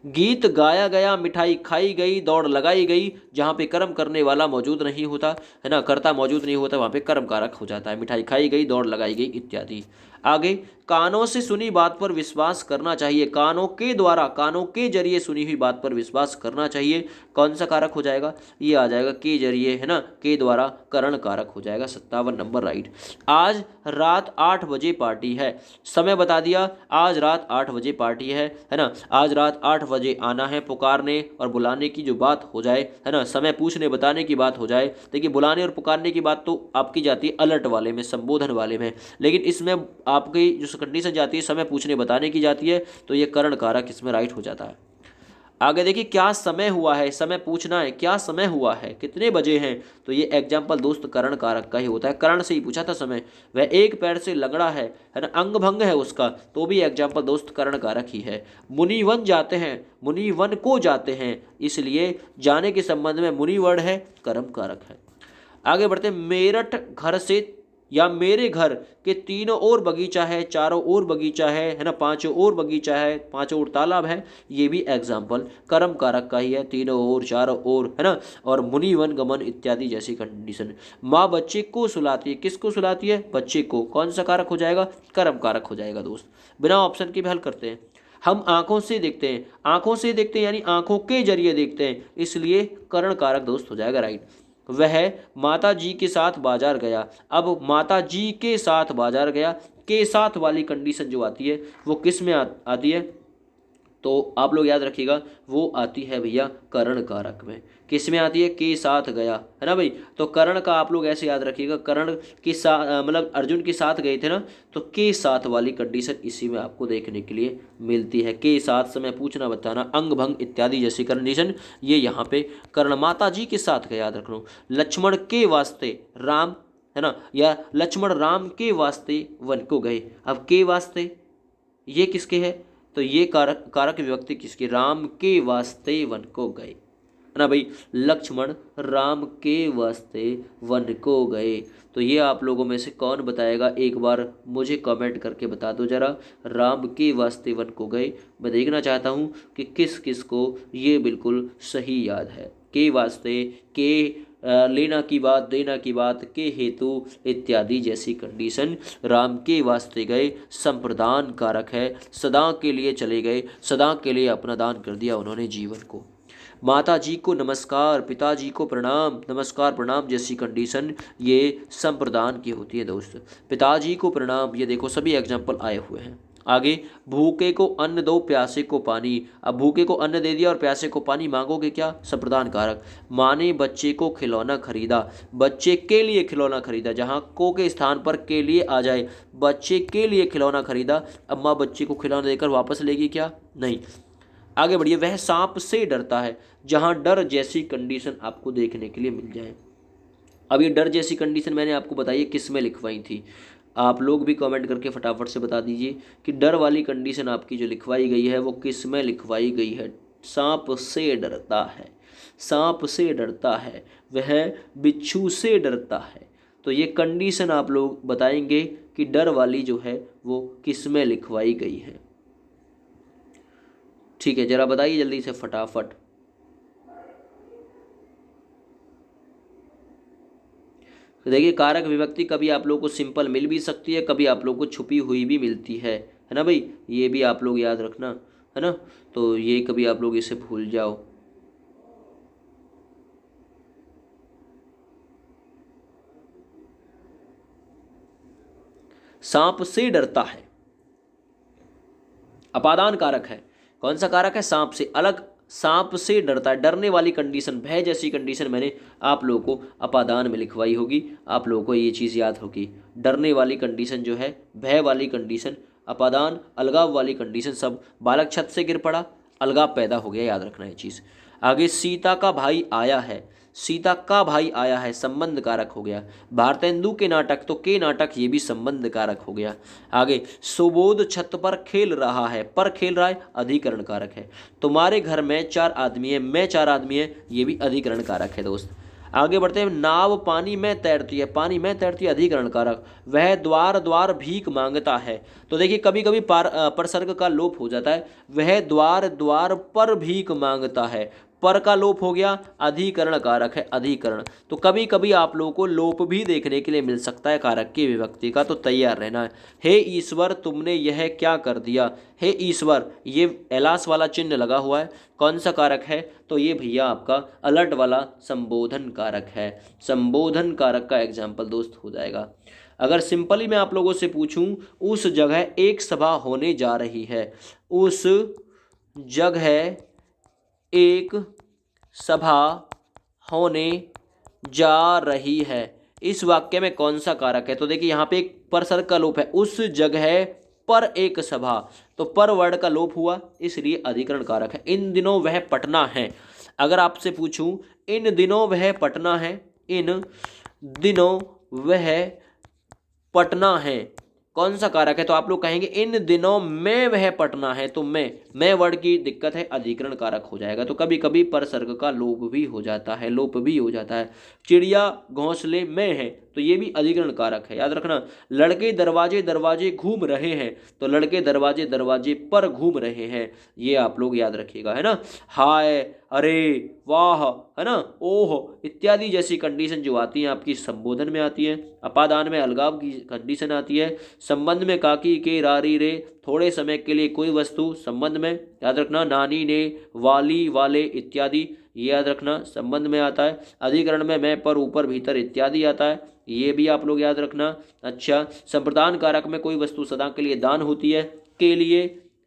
गीत गाया गया, मिठाई खाई गई, दौड़ लगाई गई, जहाँ पे कर्म करने वाला मौजूद नहीं होता है ना, कर्ता मौजूद नहीं होता, वहाँ पे कर्म कारक हो जाता है। मिठाई खाई गई, दौड़ लगाई गई इत्यादि। आगे, कानों से सुनी बात पर विश्वास करना चाहिए, कानों के द्वारा, कानों के जरिए सुनी हुई बात पर विश्वास करना चाहिए। कौन सा कारक हो जाएगा, ये आ जाएगा के जरिए, है ना, के द्वारा करण कारक हो जाएगा। 57 नंबर राइट। आज रात 8 बजे पार्टी है, समय बता दिया, आज रात 8 बजे पार्टी है ना। आज रात 8 बजे आना है, पुकारने और बुलाने की जो बात हो जाए, है ना, समय पूछने बताने की बात हो जाए। देखिए बुलाने और पुकारने की बात तो आपकी जाती है अलर्ट वाले में, संबोधन वाले में, लेकिन इसमें आपकी जो कंडीशन जाती है समय पूछने बताने की जाती है, तो ये करण कारक इसमें राइट हो जाता है। आगे देखिए, क्या समय हुआ है, समय पूछना है, क्या समय हुआ है, कितने बजे हैं, तो ये एग्जाम्पल दोस्त करण कारक का ही होता है। करण से ही पूछा था समय, वह एक पैर से लंगड़ा है ना, अंग भंग है उसका, तो भी एग्जाम्पल दोस्त करण कारक ही है। मुनिवन जाते हैं, मुनिवन को जाते हैं, इसलिए जाने के संबंध में मुनि वर्ड है, कर्म कारक है। आगे बढ़ते, मेरठ घर से या मेरे घर के तीनों ओर बगीचा है, चारों ओर बगीचा है ना, पांचों ओर बगीचा है, पांचों ओर तालाब है, ये भी एग्जाम्पल कर्म कारक का ही है, तीनों ओर, चारों ओर, है ना, और मुनिवन गमन इत्यादि जैसी कंडीशन। माँ बच्चे को सुलाती है, किसको सुलाती है, बच्चे को, कौन सा कारक हो जाएगा, कर्म कारक हो जाएगा दोस्त। बिना ऑप्शन के भी हल करते हैं। हम आंखों से देखते हैं, आंखों से देखते हैं यानी आंखों के जरिए देखते हैं, इसलिए कर्ण कारक दोस्त हो जाएगा राइट। वह माता जी के साथ बाजार गया, अब माता जी के साथ बाजार गया, के साथ वाली कंडीशन जो आती है वो किस में आती है, तो आप लोग याद रखिएगा वो आती है भैया करण कारक में। किस में आती है, के साथ गया, है ना भाई। तो करण का आप लोग ऐसे याद रखिएगा, करण के साथ मतलब अर्जुन के साथ गए थे ना, तो के साथ वाली कंडीशन इसी में आपको देखने के लिए मिलती है। के साथ समय पूछना बताना, अंग भंग इत्यादि जैसी कंडीशन ये यहाँ पे कर्ण माता जी के साथ का याद रखना। लक्ष्मण के वास्ते राम, है ना, या लक्ष्मण राम के वास्ते वन को गए, अब के वास्ते ये किसके है, तो ये कारक विभक्ति किसकी, राम के वास्ते वन को गए, है ना भाई। लक्ष्मण राम के वास्ते वन को गए, तो ये आप लोगों में से कौन बताएगा, एक बार मुझे कमेंट करके बता दो जरा। राम के वास्ते वन को गए, मैं देखना चाहता हूँ कि किस किस को ये बिल्कुल सही याद है। के वास्ते, के लेना की बात, देना की बात, के हेतु इत्यादि जैसी कंडीशन। राम के वास्ते गए संप्रदान कारक है, सदा के लिए चले गए, सदा के लिए अपना दान कर दिया उन्होंने जीवन को। माता जी को नमस्कार, पिताजी को प्रणाम, नमस्कार प्रणाम जैसी कंडीशन ये संप्रदान की होती है दोस्त। पिताजी को प्रणाम, ये देखो सभी एग्जाम्पल आए हुए हैं। आगे, भूखे को अन्न दो, प्यासे को पानी, अब भूखे को अन्न दे दिया और प्यासे को पानी मांगोगे क्या, संप्रदान कारक। माँ ने बच्चे को खिलौना खरीदा, बच्चे के लिए खिलौना खरीदा, जहाँ को के स्थान पर के लिए आ जाए, बच्चे के लिए खिलौना खरीदा, अब माँ बच्चे को खिलौना देकर वापस लेगी क्या, नहीं। आगे बढ़िए, वह सांप से डरता है, जहाँ डर जैसी कंडीशन आपको देखने के लिए मिल जाए। अब ये डर जैसी कंडीशन मैंने आपको बताई किस में लिखवाई थी, आप लोग भी कमेंट करके फटाफट से बता दीजिए कि डर वाली कंडीशन आपकी जो लिखवाई गई है वो किस में लिखवाई गई है। सांप से डरता है, सांप से डरता है, वह बिच्छू से डरता है, तो ये कंडीशन आप लोग बताएंगे कि डर वाली जो है वो किस में लिखवाई गई है। ठीक है, जरा बताइए जल्दी से फटाफट। तो देखिए, कारक विभक्ति कभी आप लोग को सिंपल मिल भी सकती है, कभी आप लोग को छुपी हुई भी मिलती है ना भाई, ये भी आप लोग याद रखना, है ना। तो ये कभी आप लोग इसे भूल जाओ। सांप से डरता है, अपादान कारक है, कौन सा कारक है, सांप से, अलग सांप से डरता है, डरने वाली कंडीशन, भय जैसी कंडीशन मैंने आप लोगों को अपादान में लिखवाई होगी, आप लोगों को ये चीज़ याद होगी। डरने वाली कंडीशन जो है, भय वाली कंडीशन, अपादान, अलगाव वाली कंडीशन, सब। बालक छत से गिर पड़ा, अलगाव पैदा हो गया, याद रखना ये चीज़। आगे सीता का भाई आया है, सीता का भाई आया है, संबंध कारक हो गया। भारतेंदु के नाटक, तो के नाटक ये भी संबंध कारक हो गया। आगे सुबोध छत पर खेल रहा है, पर खेल रहा है अधिकरण कारक है। तुम्हारे घर में 4 आदमी है, मैं 4 आदमी है, ये भी अधिकरण कारक है दोस्त। आगे बढ़ते हैं, नाव पानी में तैरती है, पानी में तैरती है अधिकरण कारक। वह द्वार द्वार भीख मांगता है, तो देखिए कभी कभी परसर्ग का लोप हो जाता है, वह द्वार द्वार पर भीख मांगता है, पर का लोप हो गया, अधिकरण कारक है अधिकरण। तो कभी कभी आप लोगों को लोप भी देखने के लिए मिल सकता है कारक की विभक्ति का, तो तैयार रहना है। हे ईश्वर तुमने यह क्या कर दिया, हे ईश्वर, ये एलास वाला चिन्ह लगा हुआ है, कौन सा कारक है, तो ये भैया आपका अलर्ट वाला संबोधन कारक है। संबोधन कारक का एग्जाम्पल दोस्त हो जाएगा। अगर सिंपली मैं आप लोगों से पूछूं, उस जगह एक सभा होने जा रही है, उस जगह एक सभा होने जा रही है, इस वाक्य में कौन सा कारक है, तो देखिए यहाँ पे एक परसर्ग का लोप है, उस जगह पर एक सभा, तो पर वर्ड का लोप हुआ, इसलिए अधिकरण कारक है। इन दिनों वह पटना है, अगर आपसे पूछूं इन दिनों वह पटना है, इन दिनों वह पटना है, कौन सा कारक है, तो आप लोग कहेंगे इन दिनों में वह पटना है, तो मैं वर्ड की दिक्कत है, अधिकरण कारक हो जाएगा। तो कभी कभी परसर्ग का लोप भी हो जाता है, लोप भी हो जाता है। चिड़िया घोंसले में है, तो ये भी अधिकरण कारक है, याद रखना। लड़के दरवाजे दरवाजे घूम रहे हैं, तो लड़के दरवाजे दरवाजे पर घूम रहे हैं, ये आप लोग याद रखिएगा, है ना। हाय, अरे, वाह, है ना, ओह इत्यादि जैसी कंडीशन जो आती हैं आपकी संबोधन में आती है। अपादान में अलगाव की कंडीशन आती है। संबंध में काकी के रारी रे, थोड़े समय के लिए कोई वस्तु संबंध में, याद रखना। नानी ने, वाली, वाले इत्यादि, ये याद रखना संबंध में आता है। अधिकरण में मैं, पर, ऊपर, भीतर इत्यादि आता है, ये भी आप लोग याद रखना। अच्छा, संप्रदान कारक में कोई वस्तु सदा के लिए दान होती है, के लिए,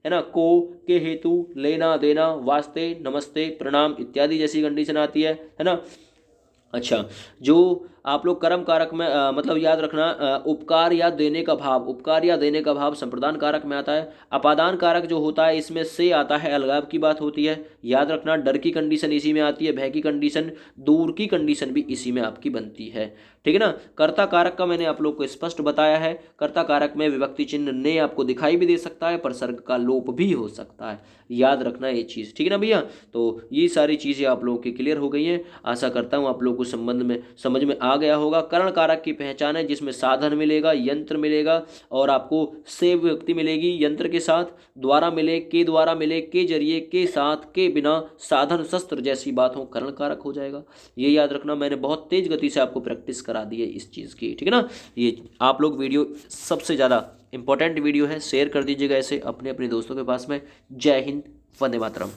है ना, को, के हेतु, लेना देना, वास्ते, नमस्ते, प्रणाम इत्यादि जैसी कंडीशन आती है ना। अच्छा, जो आप लोग कर्म कारक में मतलब याद रखना, उपकार या देने का भाव, उपकार या देने का भाव संप्रदान कारक में आता है। अपादान कारक जो होता है इसमें से आता है, अलगाव की बात होती है, याद रखना। डर की कंडीशन इसी में आती है, भय की कंडीशन, दूर की कंडीशन भी इसी में आपकी बनती है, ठीक है ना। कर्ता कारक का मैंने आप लोग को स्पष्ट बताया है। कर्ता कारक में विभक्ति चिन्ह ने आपको दिखाई भी दे सकता है, परसर्ग का लोप भी हो सकता है, याद रखना ये चीज़, ठीक है ना भैया। तो ये सारी चीज़ें आप लोगों की क्लियर हो गई हैं। आशा करता हूँ आप लोगों को संबंध में समझ में आ गया होगा। करण कारक की पहचान है, जिसमें साधन मिलेगा, यंत्र मिलेगा, और आपको से विभक्ति मिलेगी यंत्र के साथ, द्वारा मिले, के द्वारा मिले, के जरिए, के साथ, के बिना, साधन शस्त्र जैसी बात हो, करण कारक हो जाएगा। ये याद रखना, मैंने बहुत तेज गति से आपको प्रैक्टिस करा दी है इस चीज़ की, ठीक है ना। ये आप लोग वीडियो सबसे ज़्यादा इंपॉर्टेंट वीडियो है, शेयर कर दीजिएगा ऐसे अपने अपने दोस्तों के पास में। जय हिंद, वंदे मातरम।